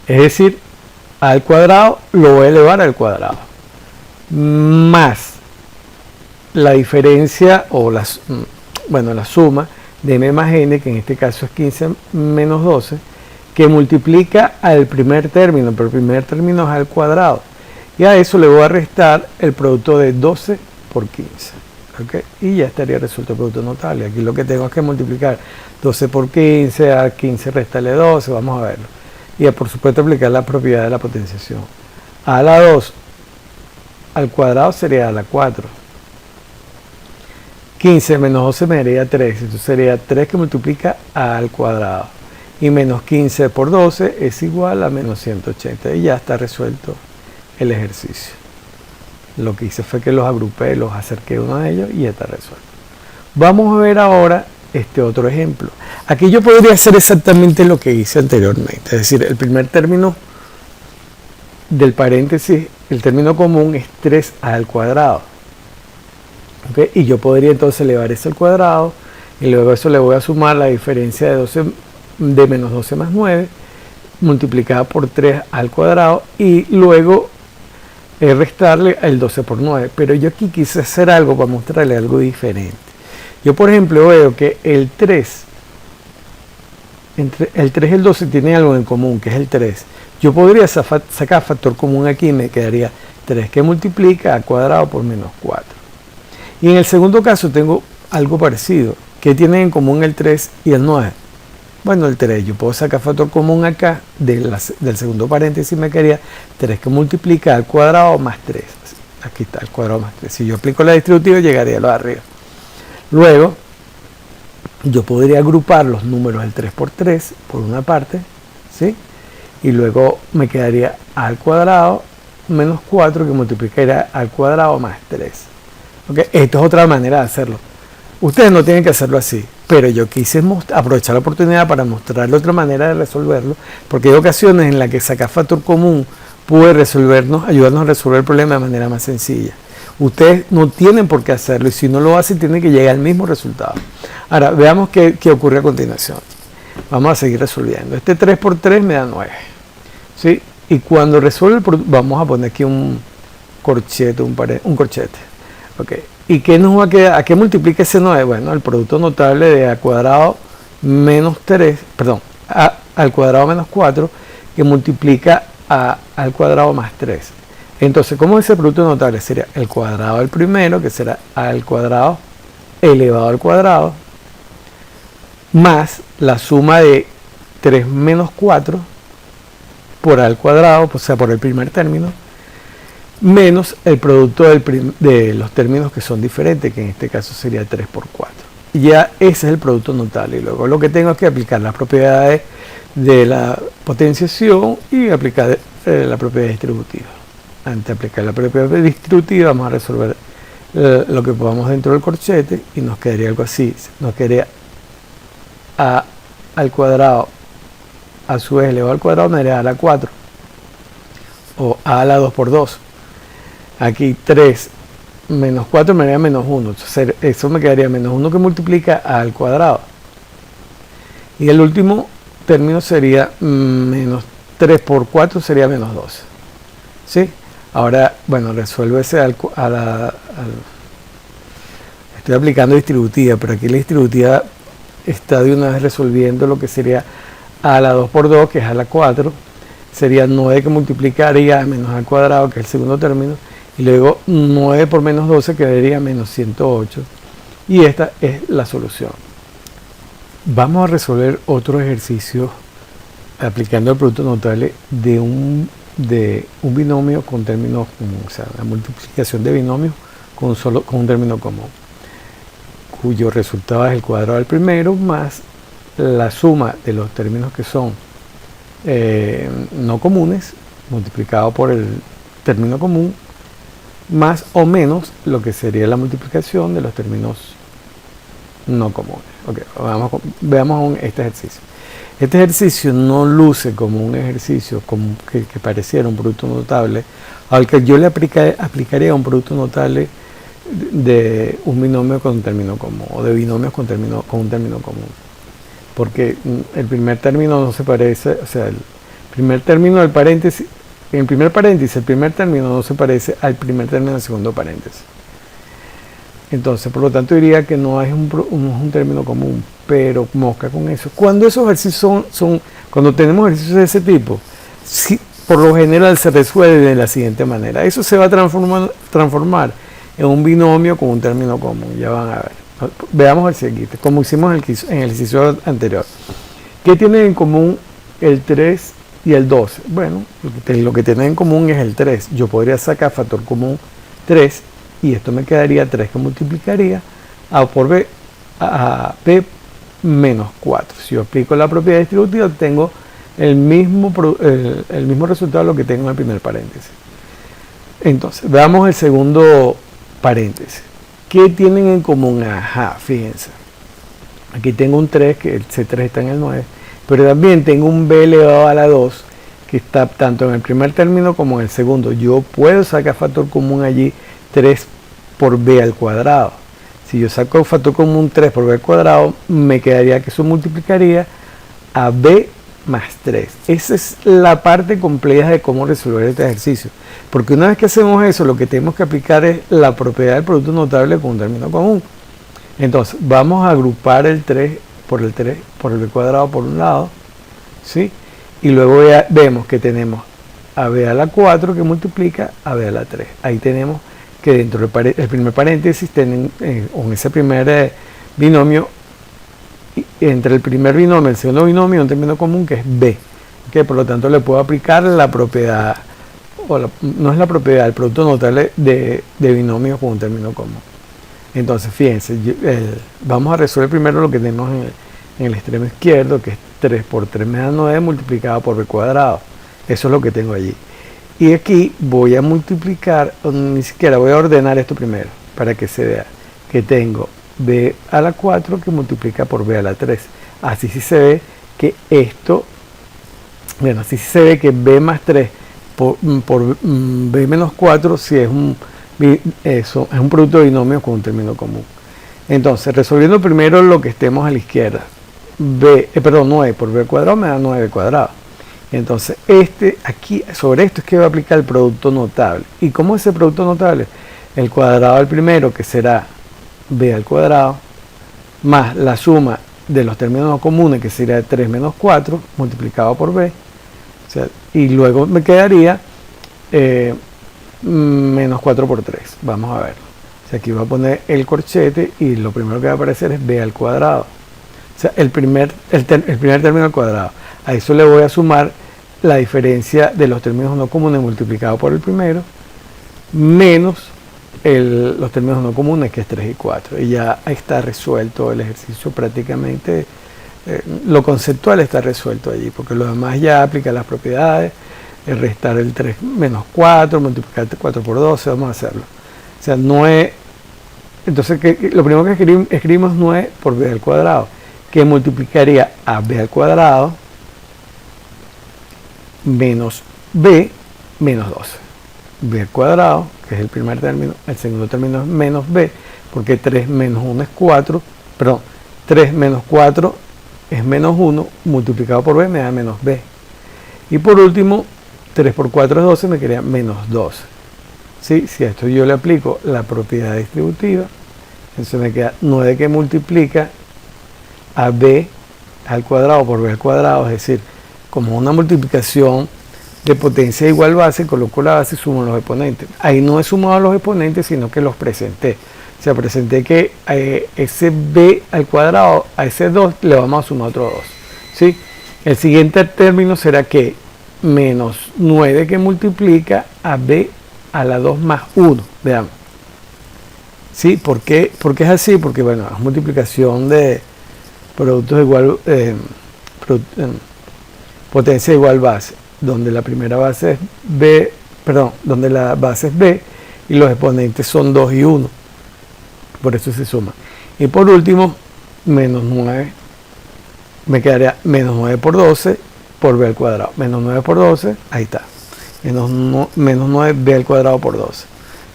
Es decir, a al cuadrado lo voy a elevar al cuadrado. Más la diferencia o la suma de m más n, que en este caso es 15 menos 12, que multiplica al primer término, pero el primer término es al cuadrado. Y a eso le voy a restar el producto de 12 por 15. ¿Okay? Y ya estaría resuelto el producto notable. Aquí lo que tengo es que multiplicar 12 por 15, a 15 restarle 12, vamos a verlo. Y por supuesto aplicar la propiedad de la potenciación. A la 2 al cuadrado sería a la 4. 15 menos 12 me daría 3, entonces sería 3 que multiplica a al cuadrado. Y menos 15 por 12 es igual a menos 180. Y ya está resuelto el ejercicio. Lo que hice fue que los agrupé, los acerqué uno de ellos y ya está resuelto. Vamos a ver ahora este otro ejemplo. Aquí yo podría hacer exactamente lo que hice anteriormente. Es decir, el primer término del paréntesis, el término común es 3a al cuadrado. ¿Okay? Y yo podría entonces elevar eso al cuadrado y luego eso le voy a sumar la diferencia de menos 12 más 9 multiplicada por 3 al cuadrado y luego restarle el 12 por 9. Pero yo aquí quise hacer algo para mostrarle algo diferente. Yo por ejemplo veo que el 3, entre el 3 y el 12 tienen algo en común, que es el 3. Yo podría sacar factor común aquí y me quedaría 3 que multiplica al cuadrado por menos 4. Y en el segundo caso tengo algo parecido. ¿Qué tienen en común el 3 y el 9? Bueno, el 3, yo puedo sacar factor común acá del segundo paréntesis, me quedaría 3 que multiplica al cuadrado más 3. Aquí está el cuadrado más 3. Si yo aplico la distributiva llegaría a lo de arriba. Luego, yo podría agrupar los números del 3 por 3 por una parte, ¿sí? Y luego me quedaría al cuadrado menos 4 que multiplicaría al cuadrado más 3. ¿Okay? Esto es otra manera de hacerlo. Ustedes no tienen que hacerlo así, pero yo quise aprovechar la oportunidad para mostrarle otra manera de resolverlo, porque hay ocasiones en las que sacar factor común puede ayudarnos a resolver el problema de manera más sencilla. Ustedes no tienen por qué hacerlo y si no lo hacen tienen que llegar al mismo resultado. Ahora, veamos qué ocurre a continuación. Vamos a seguir resolviendo. Este 3 por 3 me da 9. ¿Sí? Y cuando resuelve, vamos a poner aquí un corchete, un corchete. Okay. ¿Y qué nos va a quedar? ¿A qué multiplica ese 9? Bueno, el producto notable de a cuadrado menos 3, perdón, al cuadrado menos 4, que multiplica al cuadrado más 3. Entonces, ¿cómo es ese producto notable? Sería el cuadrado del primero, que será al cuadrado elevado al cuadrado, más la suma de 3 menos 4 por al cuadrado, o sea, por el primer término, menos el producto de los términos que son diferentes, que en este caso sería 3 por 4. Ya ese es el producto notable. Y luego lo que tengo es que aplicar las propiedades de la potenciación y aplicar la propiedad distributiva. Antes de aplicar la propiedad distributiva vamos a resolver lo que podamos dentro del corchete y nos quedaría algo así. Nos quedaría a al cuadrado a su vez elevado al cuadrado me daría a la 4 o a la 2 por 2. Aquí 3 menos 4 me daría menos 1. Entonces, eso me quedaría menos 1 que multiplica a al cuadrado. Y el último término sería menos 3 por 4 sería menos 12. ¿Sí? Ahora, bueno, resuelvo ese estoy aplicando distributiva, pero aquí la distributiva está de una vez resolviendo lo que sería a la 2 por 2, que es a la 4. Sería 9 que multiplicaría a menos al cuadrado, que es el segundo término. Y luego 9 por menos 12 quedaría menos 108. Y esta es la solución. Vamos a resolver otro ejercicio aplicando el producto notable de un binomio con términos comunes, o sea, la multiplicación de binomios con un término común, cuyo resultado es el cuadrado del primero más la suma de los términos que son no comunes multiplicado por el término común más o menos lo que sería la multiplicación de los términos no comunes. Okay, veamos este ejercicio. Este ejercicio no luce como un ejercicio que pareciera un producto notable, al que yo le aplicaría un producto notable de un binomio con un término común, o de binomios con un término común. Porque el primer término no se parece, o sea, el primer término del paréntesis, en el primer paréntesis, el primer término no se parece al primer término del segundo paréntesis. Entonces, por lo tanto, diría que no es un término común, pero mosca con eso. Cuando esos ejercicios cuando tenemos ejercicios de ese tipo, sí, por lo general se resuelve de la siguiente manera. Eso se va a transformar en un binomio con un término común. Ya van a ver. Veamos el siguiente, como hicimos en el ejercicio anterior. ¿Qué tienen en común el 3 y el 12? Bueno, lo que tienen en común es el 3. Yo podría sacar factor común 3 y esto me quedaría 3 que multiplicaría A por B a P menos 4. Si yo aplico la propiedad distributiva, obtengo el mismo resultado de lo que tengo en el primer paréntesis. Entonces, veamos el segundo paréntesis. ¿Qué tienen en común? Ajá, fíjense. Aquí tengo un 3, que el C3 está en el 9, pero también tengo un B elevado a la 2, que está tanto en el primer término como en el segundo. Yo puedo sacar factor común allí 3 por B al cuadrado. Si yo saco factor común 3 por B al cuadrado, me quedaría que eso multiplicaría a B más 3. Esa es la parte compleja de cómo resolver este ejercicio. Porque una vez que hacemos eso, lo que tenemos que aplicar es la propiedad del producto notable con un término común. Entonces, vamos a agrupar el 3 por el B cuadrado por un lado, ¿sí? Y luego vemos que tenemos a B a la 4 que multiplica a B a la 3. Ahí tenemos que dentro del primer paréntesis tienen con ese primer binomio, entre el primer binomio y el segundo binomio, un término común que es B, que por lo tanto le puedo aplicar la propiedad, no es la propiedad, el producto notable de binomios con un término común. Entonces, fíjense, vamos a resolver primero lo que tenemos en el extremo izquierdo, que es 3 por 3 me da 9 multiplicado por B cuadrado. Eso es lo que tengo allí. Y aquí voy a multiplicar, ni siquiera voy a ordenar esto primero, para que se vea que tengo B a la 4 que multiplica por B a la 3. Así sí se ve que esto, bueno, así sí se ve que B más 3 por B menos 4 si es un producto de binomios con un término común. Entonces, resolviendo primero lo que estemos a la izquierda, 9 por B cuadrado me da 9 cuadrado. Entonces, aquí sobre esto es que va a aplicar el producto notable. ¿Y cómo es el producto notable? El cuadrado del primero, que será B al cuadrado, más la suma de los términos no comunes, que sería 3 menos 4, multiplicado por B. O sea, y luego me quedaría menos 4 por 3. Vamos a ver. O sea, aquí voy a poner el corchete y lo primero que va a aparecer es B al cuadrado. O sea, el primer término al cuadrado. A eso le voy a sumar la diferencia de los términos no comunes multiplicado por el primero, menos los términos no comunes, que es 3 y 4. Y ya está resuelto el ejercicio prácticamente. Lo conceptual está resuelto allí, porque lo demás ya aplica las propiedades, restar el 3 menos 4, multiplicar 4 por 12, vamos a hacerlo. O sea, no es... Entonces, lo primero que escribimos 9 por B al cuadrado, que multiplicaría a B al cuadrado menos B menos 12. B al cuadrado, que es el primer término, el segundo término es menos b, porque 3 menos 1 es 4, perdón, 3 menos 4 es menos 1, multiplicado por b me da menos b. Y por último, 3 por 4 es 12, me quedaría menos 12. ¿Sí? Si a esto yo le aplico la propiedad distributiva, entonces me queda 9 que multiplica a b al cuadrado por b al cuadrado, es decir, como una multiplicación de potencia igual base, coloco la base y sumo los exponentes. Ahí no he sumado los exponentes, sino que los presenté. O sea, presenté que ese b al cuadrado, a ese 2 le vamos a sumar otro 2. ¿Sí? El siguiente término será que menos 9 que multiplica a b a la 2 más 1. Veamos. ¿Sí? ¿Por qué es así? Porque, bueno, es multiplicación de productos igual, potencia igual base, donde la primera base es b, perdón, donde la base es b y los exponentes son 2 y 1. Por eso se suma. Y por último, menos 9, me quedaría menos 9 por 12 por b al cuadrado. Menos 9 por 12, ahí está. Menos 9 b al cuadrado por 12.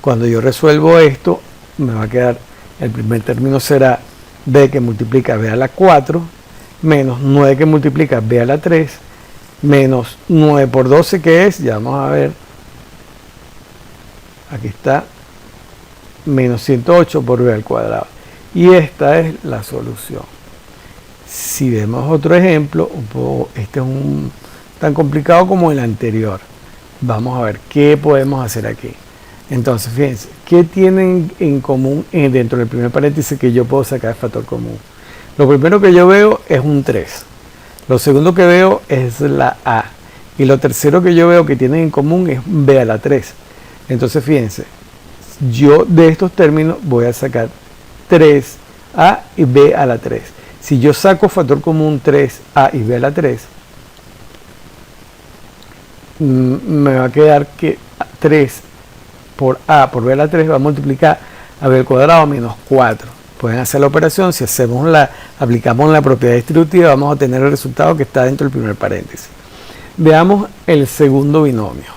Cuando yo resuelvo esto, me va a quedar, el primer término será b que multiplica b a la 4, menos 9 que multiplica b a la 3, menos 9 por 12, que es, ya vamos a ver, aquí está, menos 108 por b al cuadrado. Y esta es la solución. Si vemos otro ejemplo, este es tan complicado como el anterior. Vamos a ver qué podemos hacer aquí. Entonces, fíjense, ¿qué tienen en común dentro del primer paréntesis que yo puedo sacar el factor común? Lo primero que yo veo es un 3. Lo segundo que veo es la a. Y lo tercero que yo veo que tienen en común es b a la 3. Entonces, fíjense, yo de estos términos voy a sacar 3a y b a la 3. Si yo saco factor común 3a y b a la 3, me va a quedar que 3 por a por b a la 3 va a multiplicar a b al cuadrado menos 4. Pueden hacer la operación, si aplicamos la propiedad distributiva, vamos a tener el resultado que está dentro del primer paréntesis. Veamos el segundo binomio.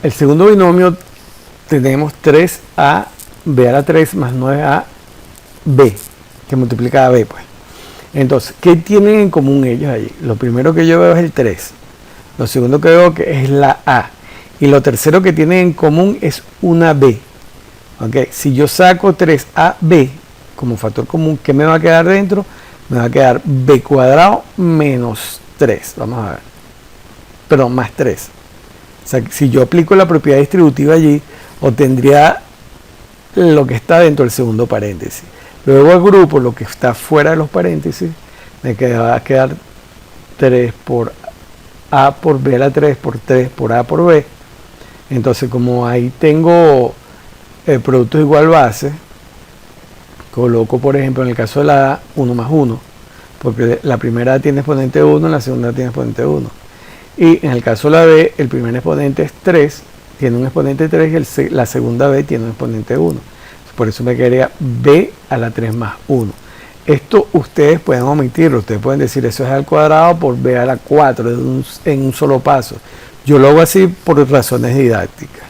El segundo binomio tenemos 3a b a la 3 más 9a b, que multiplica a b, pues. Entonces, ¿qué tienen en común ellos allí? Lo primero que yo veo es el 3. Lo segundo que veo que es la a. Y lo tercero que tienen en común es una b. ¿Okay? Si yo saco 3ab como factor común, ¿qué me va a quedar dentro? Me va a quedar b cuadrado menos 3. Vamos a ver. Perdón, más 3. O sea, si yo aplico la propiedad distributiva allí, obtendría lo que está dentro del segundo paréntesis. Luego agrupo lo que está fuera de los paréntesis, me va a quedar 3 por a por b a la 3 por 3 por a por b. Entonces, como ahí tengo productos igual base, coloco, por ejemplo, en el caso de la a, 1 más 1, porque la primera tiene exponente 1, la segunda tiene exponente 1. Y en el caso de la b, el primer exponente es 3, tiene un exponente 3 y la segunda b tiene un exponente 1. Por eso me quedaría b a la 3 más 1. Esto ustedes pueden omitirlo, ustedes pueden decir eso es al cuadrado por b a la 4 en un solo paso. Yo lo hago así por razones didácticas.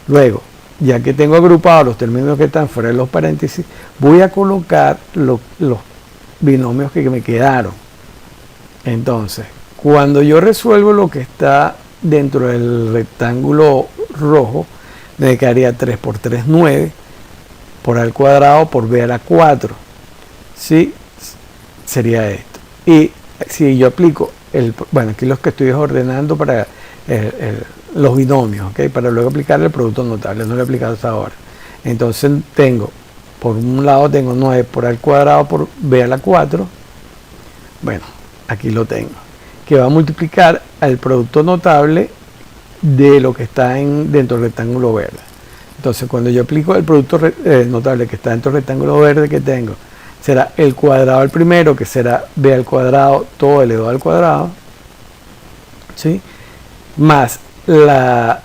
Luego, ya que tengo agrupados los términos que están fuera de los paréntesis, voy a colocar los binomios que me quedaron. Entonces, cuando yo resuelvo lo que está dentro del rectángulo rojo, me quedaría 3 por 3, 9, por a al cuadrado por b a la 4. ¿Sí? Sería esto. Y si yo aplico, bueno, aquí los que estoy ordenando para los binomios, ¿okay? Para luego aplicar el producto notable, no lo he aplicado hasta ahora. Entonces tengo, por un lado tengo 9 por a al cuadrado por b a la 4. Bueno, aquí lo tengo, que va a multiplicar al producto notable de lo que está dentro del rectángulo verde. Entonces, cuando yo aplico el producto notable que está dentro del rectángulo verde que tengo, será el cuadrado al primero, que será b al cuadrado todo elevado al cuadrado, ¿sí? Más la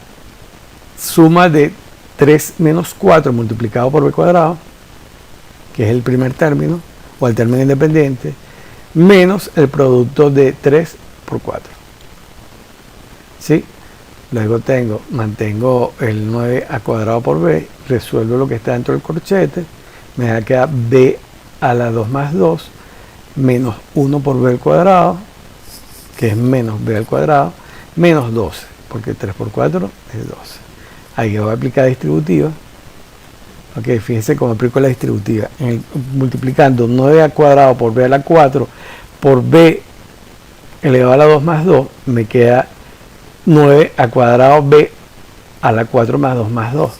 suma de 3 menos 4 multiplicado por b cuadrado, que es el primer término, o el término independiente, menos el producto de 3 por 4. ¿Sí? Luego mantengo el 9 a cuadrado por b, resuelvo lo que está dentro del corchete, me da que b a la 2 más 2 menos 1 por b al cuadrado, que es menos b al cuadrado, menos 12, porque 3 por 4 es 12. Ahí voy a aplicar distributiva. Ok, fíjense cómo aplico la distributiva. Multiplicando 9 al cuadrado por b a la 4 por b elevado a la 2 más 2, me queda 9 al cuadrado b a la 4 más 2 más 2.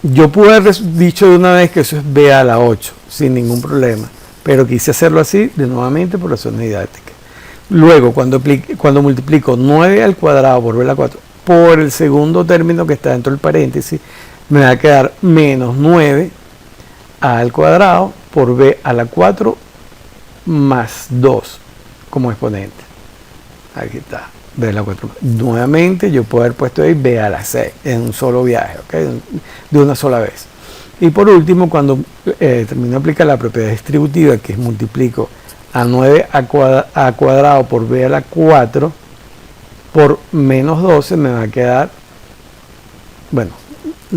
Yo pude haber dicho de una vez que eso es b a la 8, sin ningún problema, pero quise hacerlo así de nuevamente por razones didácticas. Luego, cuando multiplico 9 al cuadrado por b a la 4 por el segundo término que está dentro del paréntesis, me va a quedar menos 9 al cuadrado por b a la 4 más 2 como exponente. Aquí está, b a la 4. Nuevamente yo puedo haber puesto ahí b a la 6 en un solo viaje, ¿okay? De una sola vez. Y por último, cuando termino de aplicar la propiedad distributiva, que es multiplico a 9 a cuadrado por b a la 4 por menos 12, me va a quedar, bueno,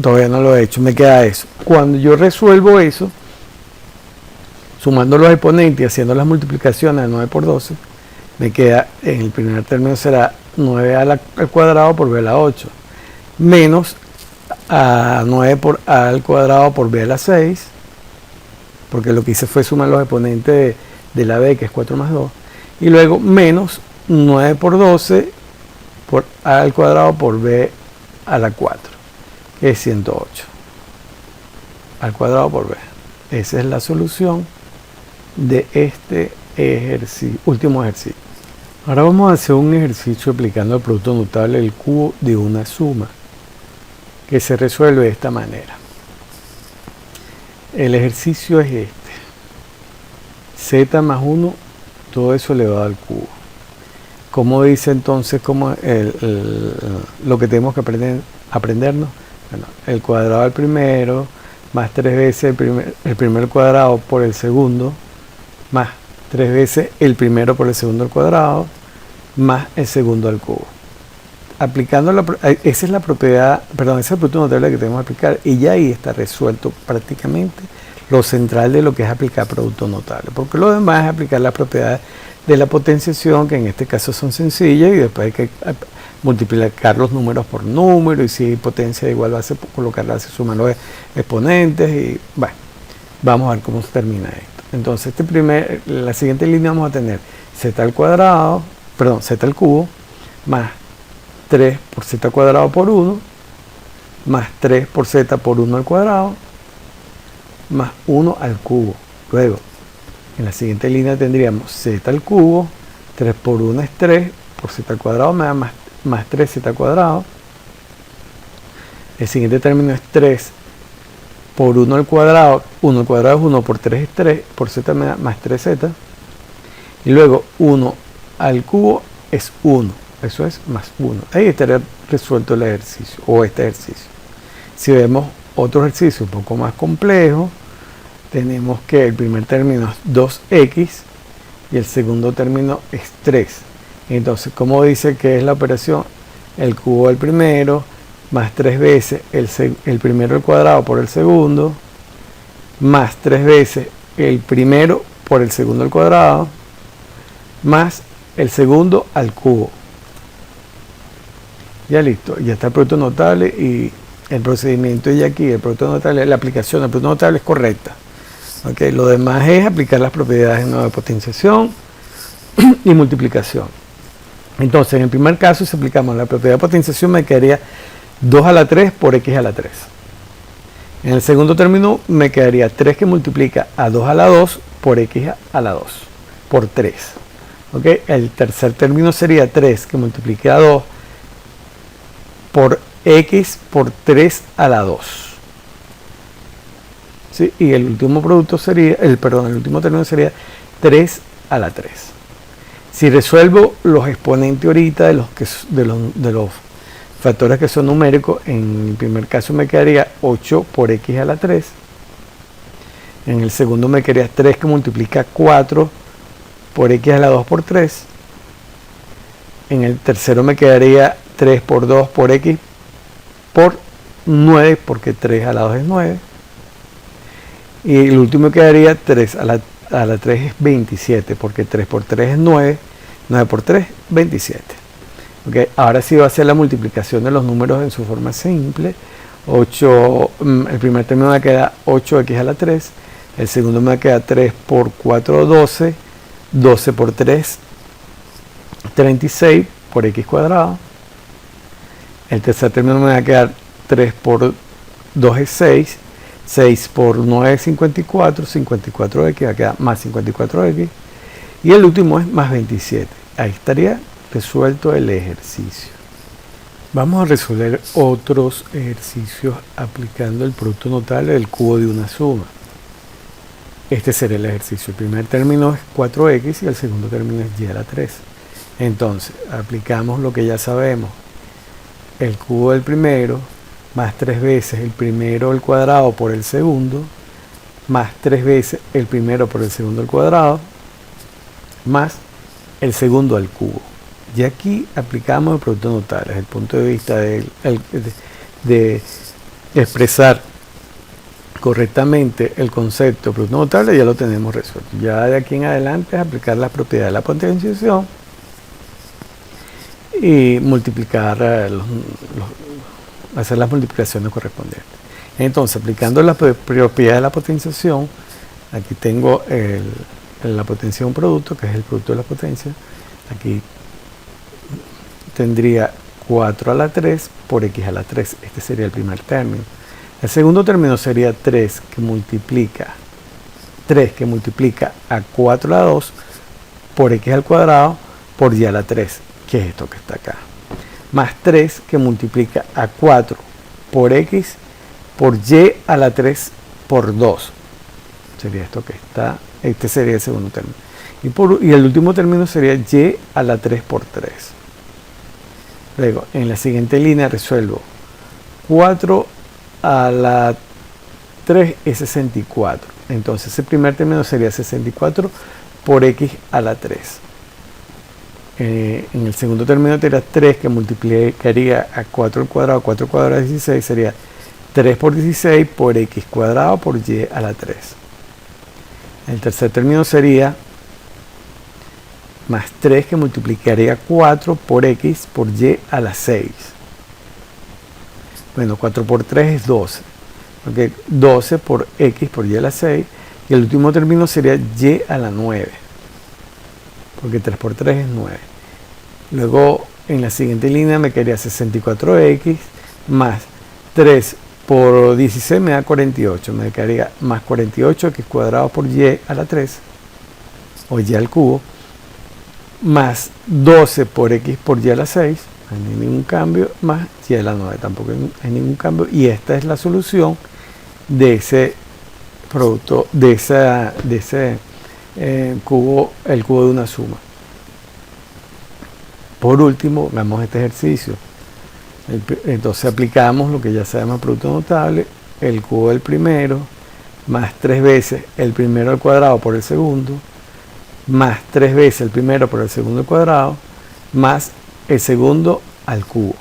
todavía no lo he hecho, me queda eso. Cuando yo resuelvo eso, sumando los exponentes y haciendo las multiplicaciones de 9 por 12, me queda, en el primer término será 9 al cuadrado por b a la 8, menos a 9 por a al cuadrado por b a la 6, porque lo que hice fue sumar los exponentes de la b, que es 4 más 2, y luego menos 9 por 12 por a al cuadrado por b a la 4, que es 108 al cuadrado por b. Esa es la solución de este último ejercicio. Ahora vamos a hacer un ejercicio aplicando el producto notable del cubo de una suma, que se resuelve de esta manera. El ejercicio es este: z más 1, todo eso elevado al cubo. ¿Cómo dice entonces lo que tenemos que aprendernos? Bueno, el cuadrado al primero, más 3 veces el primer cuadrado por el segundo, más 3 veces el primero por el segundo al cuadrado, más el segundo al cubo. Aplicando esa es la propiedad, perdón, ese es el producto notable que tenemos que aplicar, y ya ahí está resuelto prácticamente lo central de lo que es aplicar producto notable, porque lo demás es aplicar las propiedades de la potenciación, que en este caso son sencillas, y después hay que multiplicar los números por número, y si hay potencia igual base, colocarla así, sumar los exponentes, y bueno, vamos a ver cómo se termina esto. Entonces la siguiente línea vamos a tener z al cuadrado, perdón, z al cubo, más 3 por z cuadrado por 1, más 3 por z por 1 al cuadrado, más 1 al cubo. Luego, en la siguiente línea tendríamos z al cubo, 3 por 1 es 3, por z al cuadrado me da más 3z al cuadrado. El siguiente término es 3 por 1 al cuadrado, 1 al cuadrado es 1, por 3 es 3, por z me da más 3z. Y luego 1 al cubo es 1, eso es más 1. Ahí estaría resuelto el ejercicio, o este ejercicio. Si vemos otro ejercicio un poco más complejo, tenemos que el primer término es 2x y el segundo término es 3. Entonces, ¿cómo dice que es la operación? El cubo del primero más 3 veces el primero al cuadrado por el segundo, más 3 veces el primero por el segundo al cuadrado, más el segundo al cubo. Ya listo, ya está el producto notable, y el procedimiento ya aquí, el producto notable, la aplicación del producto notable es correcta. Okay, lo demás es aplicar las propiedades de potenciación y multiplicación. Entonces, en el primer caso, si aplicamos la propiedad de potenciación, me quedaría 2 a la 3 por x a la 3. En el segundo término, me quedaría 3 que multiplica a 2 a la 2 por x a la 2, por 3. Okay, el tercer término sería 3 que multiplique a 2 por x por 3 a la 2. ¿Sí? Y el último producto sería, el último término sería 3 a la 3. Si resuelvo los exponentes ahorita de los factores que son numéricos, en el primer caso me quedaría 8 por x a la 3. En el segundo me quedaría 3 que multiplica 4 por x a la 2 por 3. En el tercero me quedaría 3 por 2 por x por 9, porque 3 a la 2 es 9. Y el último quedaría 3 a la 3 es 27, porque 3 por 3 es 9, 9 por 3, 27. Okay. Ahora sí va a ser la multiplicación de los números en su forma simple. 8, el primer término me queda 8x a la 3, el segundo me queda 3 por 4, 12, 12 por 3, 36 por x cuadrado. El tercer término me va a quedar 3 por 2 es 6, 6 por 9 es 54, 54x va a quedar más 54x. Y el último es más 27. Ahí estaría resuelto el ejercicio. Vamos a resolver otros ejercicios aplicando el producto notable del cubo de una suma. Este sería el ejercicio. El primer término es 4x y el segundo término es y a la 3. Entonces, aplicamos lo que ya sabemos. El cubo del primero más 3 veces el primero al cuadrado por el segundo, más 3 veces el primero por el segundo al cuadrado, más el segundo al cubo. Y aquí aplicamos el producto notable desde el punto de vista de expresar correctamente el concepto de producto notable. Ya lo tenemos resuelto. Ya de aquí en adelante es aplicar las propiedades de la potenciación y multiplicar, hacer las multiplicaciones correspondientes. Entonces, aplicando las propiedades de la potenciación, aquí tengo la potencia de un producto, que es el producto de la potencia. Aquí tendría 4 a la 3 por x a la 3. Este sería el primer término. El segundo término sería 3 que multiplica a 4 a la 2 por x al cuadrado por y a la 3, que es esto que está acá. Más 3 que multiplica a 4 por x por y a la 3 por 2. Sería esto que está, este sería el segundo término. Y el último término sería y a la 3 por 3. Luego, en la siguiente línea resuelvo 4 a la 3 es 64. Entonces, el primer término sería 64 por x a la 3. En el segundo término tendría 3 que multiplicaría a 4 al cuadrado, 4 al cuadrado es 16, sería 3 por 16 por x cuadrado por y a la 3. El tercer término sería más 3 que multiplicaría 4 por x por y a la 6. Bueno, 4 por 3 es 12. Okay. 12 por x por y a la 6. Y el último término sería y a la 9. Porque 3 por 3 es 9. Luego, en la siguiente línea me quedaría 64x más 3 por 16 me da 48. Me quedaría más 48x cuadrado por y a la 3. O y al cubo. Más 12 por x por y a la 6, no hay ningún cambio, más y a la 9, tampoco hay ningún cambio, y esta es la solución de ese producto, de ese cubo, el cubo de una suma. Por último, hagamos este ejercicio. Entonces aplicamos lo que ya sabemos, producto notable, el cubo del primero, más 3 veces el primero al cuadrado por el segundo, más 3 veces el primero por el segundo al cuadrado, más el segundo al cubo.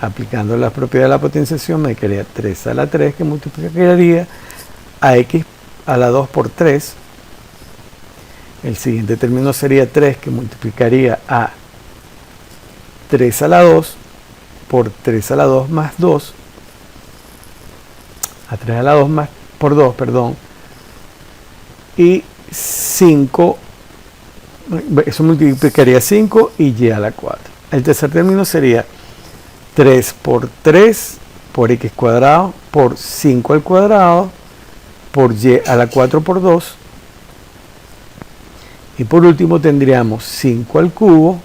Aplicando las propiedades de la potenciación me quedaría 3 a la 3 que multiplicaría a x a la 2 por 3. El siguiente término sería 3 que multiplicaría a 3 a la 2 por 3 a la 2 más 2. A 3 a la 2 más por 2, perdón. Y 5, eso multiplicaría 5 y y a la 4. El tercer término sería 3 por 3 por x cuadrado por 5 al cuadrado por y a la 4 por 2. Y por último tendríamos 5 al cubo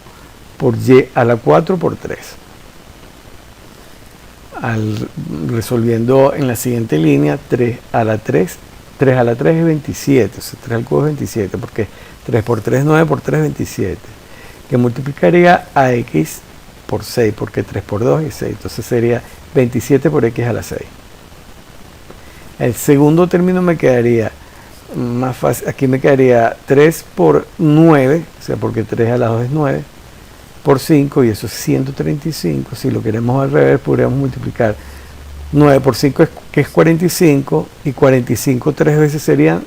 por y a la 4 por 3. Resolviendo en la siguiente línea, 3 a la 3 es 27, o sea, 3 al cubo es 27, porque 3 por 3 es 9, por 3 es 27, que multiplicaría a x por 6, porque 3 por 2 es 6, entonces sería 27 por x a la 6. El segundo término me quedaría más fácil, aquí me quedaría 3 por 9, o sea, porque 3 a la 2 es 9, por 5 y eso es 135. Si lo queremos al revés, podríamos multiplicar 9 por 5, que es 45, y 45 tres veces serían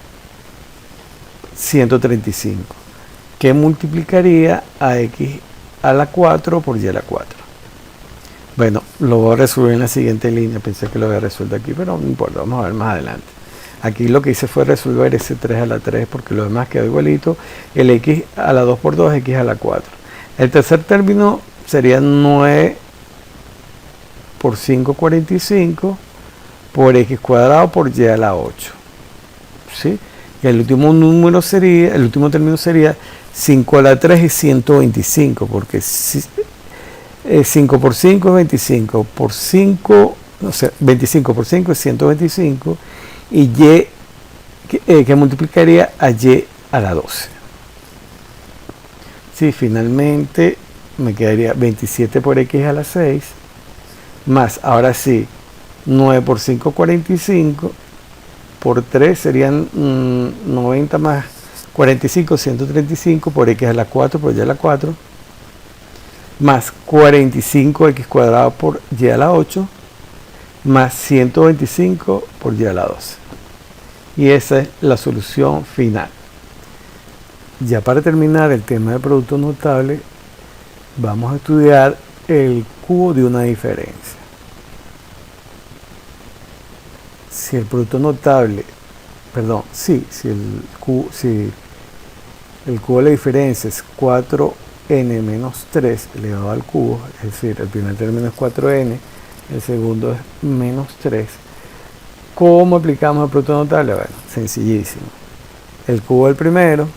135, que multiplicaría a x a la 4 por y a la 4. Bueno, lo voy a resolver en la siguiente línea. Pensé que lo había resuelto aquí, pero no importa, vamos a ver más adelante. Aquí lo que hice fue resolver ese 3 a la 3 porque lo demás quedó igualito. El x a la 2 por 2, x a la 4. El tercer término sería 9 por 5, 45, por x cuadrado por y a la 8. ¿Sí? Y el último término sería 5 a la 3 es 125, porque 5 por 5 es 25, por 5, no sé, 25 por 5 es 125, y y que multiplicaría a y a la 12. Sí, finalmente me quedaría 27 por x a la 6, más, ahora sí, 9 por 5, 45, por 3 serían 90 más 45, 135, por x a la 4 por y a la 4, más 45x cuadrado por y a la 8, más 125 por y a la 12. Y esa es la solución final. Ya para terminar el tema de producto notable, vamos a estudiar el cubo de una diferencia. Si el producto notable, perdón, si el cubo de la diferencia es 4n menos 3 elevado al cubo, es decir, el primer término es 4n, el segundo es menos 3. ¿Cómo aplicamos el producto notable? Bueno, sencillísimo. El cubo del primero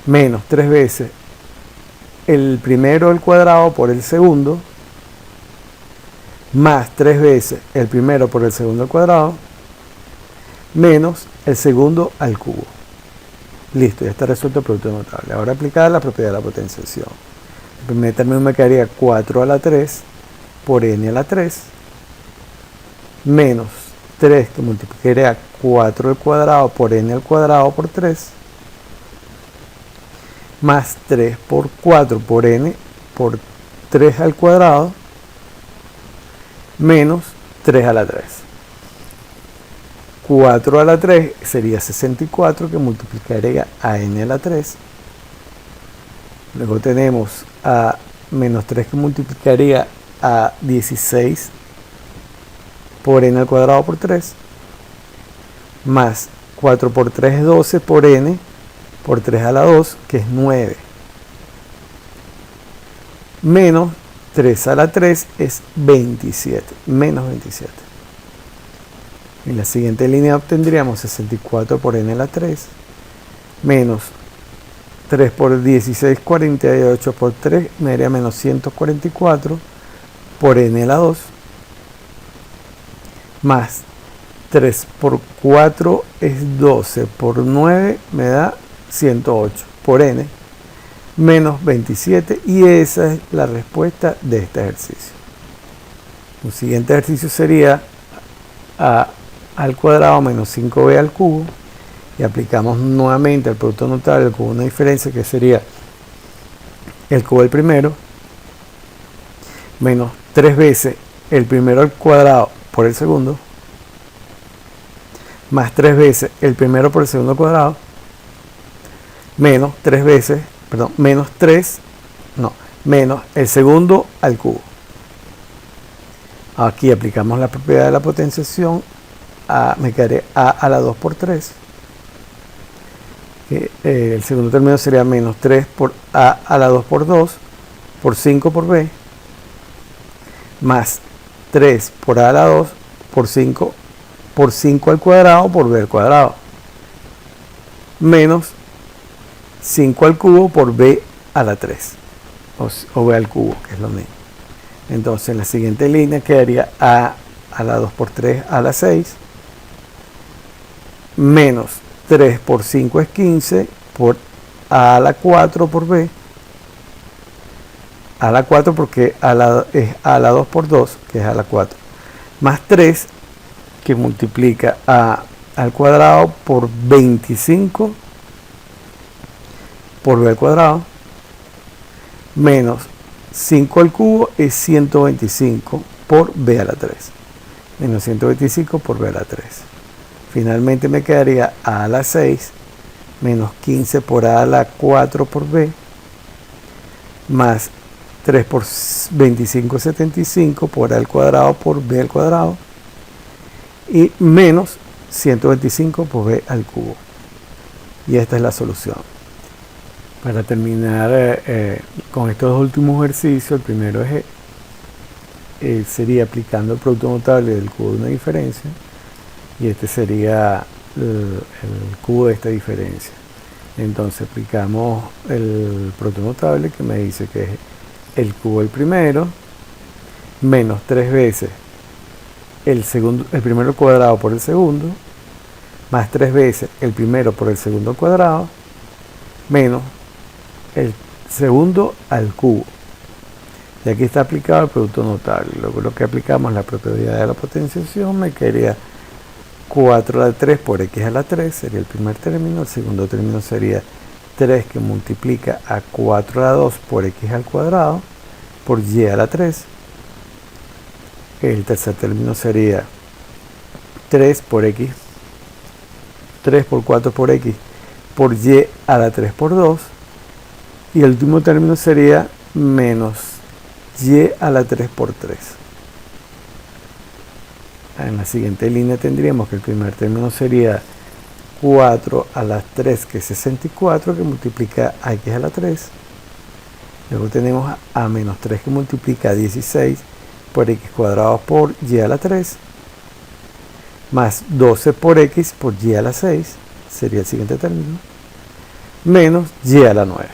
menos 3 veces el primero al cuadrado por el segundo, más 3 veces el primero por el segundo al cuadrado, menos el segundo al cubo. Listo, ya está resuelto el producto notable. Ahora aplicada la propiedad de la potenciación. El primer término me quedaría 4 a la 3 por n a la 3, menos 3 que multiplicaría 4 al cuadrado por n al cuadrado por 3, más 3 por 4 por n por 3 al cuadrado, menos 3 a la 3. 4 a la 3 sería 64, que multiplicaría a n a la 3. Luego tenemos a menos 3 que multiplicaría a 16 por n al cuadrado por 3, más 4 por 3 es 12 por n por 3 a la 2, que es 9, menos 3 a la 3 es 27, menos 27. En la siguiente línea obtendríamos 64 por n a la 3, menos 3 por 16, 48 por 3, me daría menos 144 por n a la 2, más 3 por 4 es 12, por 9 me da 108 por n, menos 27, y esa es la respuesta de este ejercicio. Un siguiente ejercicio sería a al cuadrado menos 5b al cubo, y aplicamos nuevamente el producto notable con una diferencia que sería el cubo del primero menos 3 veces el primero al cuadrado por el segundo, más 3 veces el primero por el segundo al cuadrado, menos 3 veces, perdón, menos el segundo al cubo. Aquí aplicamos la propiedad de la potenciación. Me quedaré a la 2 por 3. El segundo término sería menos 3 por a la 2 por 2, por 5 por b, más 3 por a la 2, por 5 al cuadrado, por b al cuadrado, menos 5 al cubo por b a la 3, o b al cubo, que es lo mismo. Entonces en la siguiente línea quedaría a la 2 por 3 a la 6, menos 3 por 5 es 15, por a la 4 por b, a la 4 porque es a la 2 por 2, que es a la 4, más 3 que multiplica a al cuadrado por 25 por b al cuadrado, menos 5 al cubo es 125 por b a la 3. Menos 125 por b a la 3. Finalmente me quedaría a la 6 menos 15 por a la 4 por b, más 3 por 25, 75 por a al cuadrado por b al cuadrado, y menos 125 por b al cubo. Y esta es la solución. Para terminar con estos dos últimos ejercicios, el primero sería aplicando el producto notable del cubo de una diferencia, y este sería el cubo de esta diferencia. Entonces aplicamos el producto notable, que me dice que es el cubo del primero menos 3 veces el primero al cuadrado por el segundo, más 3 veces el primero por el segundo al cuadrado, menos el segundo al cubo. Y aquí está aplicado el producto notable. Luego lo que aplicamos la propiedad de la potenciación, me quedaría 4 a la 3 por x a la 3, sería el primer término. El segundo término sería 3 que multiplica a 4 a la 2 por x al cuadrado por y a la 3. El tercer término sería 3 por x, 3 por 4 por x por y a la 3 por 2. Y el último término sería menos y a la 3 por 3. En la siguiente línea tendríamos que el primer término sería 4 a la 3, que es 64, que multiplica a x a la 3. Luego tenemos a menos 3, que multiplica a 16 por x cuadrado por y a la 3, más 12 por x por y a la 6, sería el siguiente término, menos y a la 9.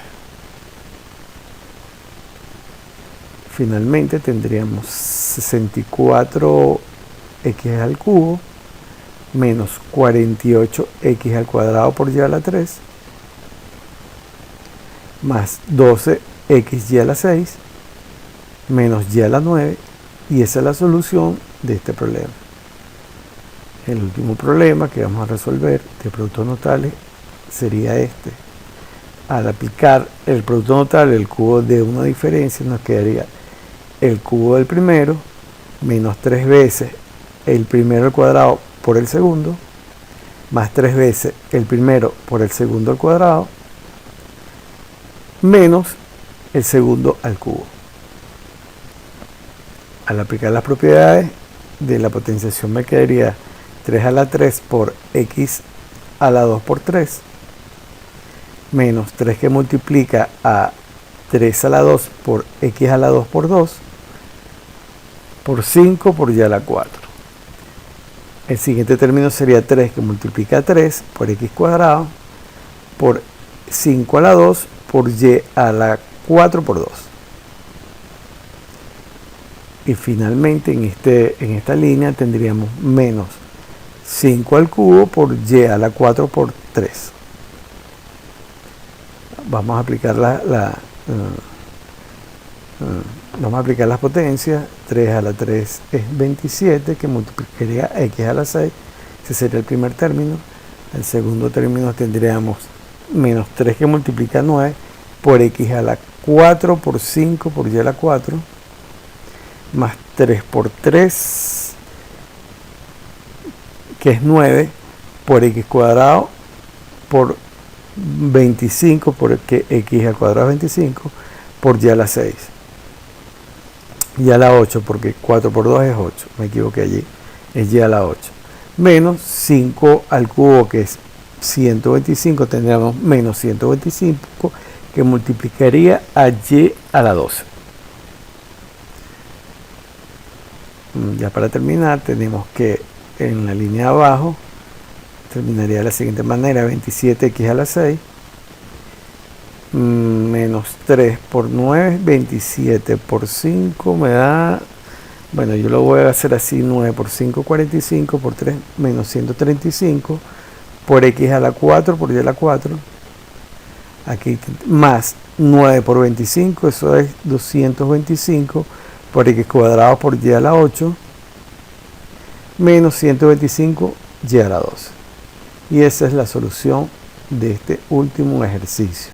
Finalmente tendríamos 64x al cubo menos 48x al cuadrado por y a la 3, más 12xy a la 6, menos y a la 9, y esa es la solución de este problema. El último problema que vamos a resolver de productos notables sería este. Al aplicar el producto notable del cubo de una diferencia, nos quedaría el cubo del primero menos 3 veces el primero al cuadrado por el segundo, más 3 veces el primero por el segundo al cuadrado, menos el segundo al cubo. Al aplicar las propiedades de la potenciación, me quedaría 3 a la 3 por x a la 2 por 3, menos 3 que multiplica a 3 a la 2 por x a la 2 por 2, por 5 por y a la 4. El siguiente término sería 3 que multiplica a 3 por x cuadrado por 5 a la 2 por y a la 4 por 2. Y finalmente en esta línea tendríamos menos 5 al cubo por y a la 4 por 3. Vamos a aplicar vamos a aplicar las potencias. 3 a la 3 es 27, que multiplicaría a x a la 6. Ese sería el primer término. El segundo término tendríamos menos 3 que multiplica a 9 por x a la 4 por 5 por y a la 4, más 3 por 3, que es 9, por x cuadrado por 25, porque x al cuadrado es 25, por y a la 6. Y a la 8, porque 4 por 2 es 8, me equivoqué allí, es y a la 8. Menos 5 al cubo, que es 125, tendríamos menos 125, que multiplicaría a y a la 12. Ya para terminar, tenemos que en la línea de abajo terminaría de la siguiente manera: 27x a la 6 menos 3 por 9, 27 por 5 me da, bueno, yo lo voy a hacer así: 9 por 5, 45, por 3 menos 135, por x a la 4 por y a la 4, aquí más 9 por 25, eso es 225, por x cuadrado por y a la 8, menos 125 y a la 12. Y esa es la solución de este último ejercicio.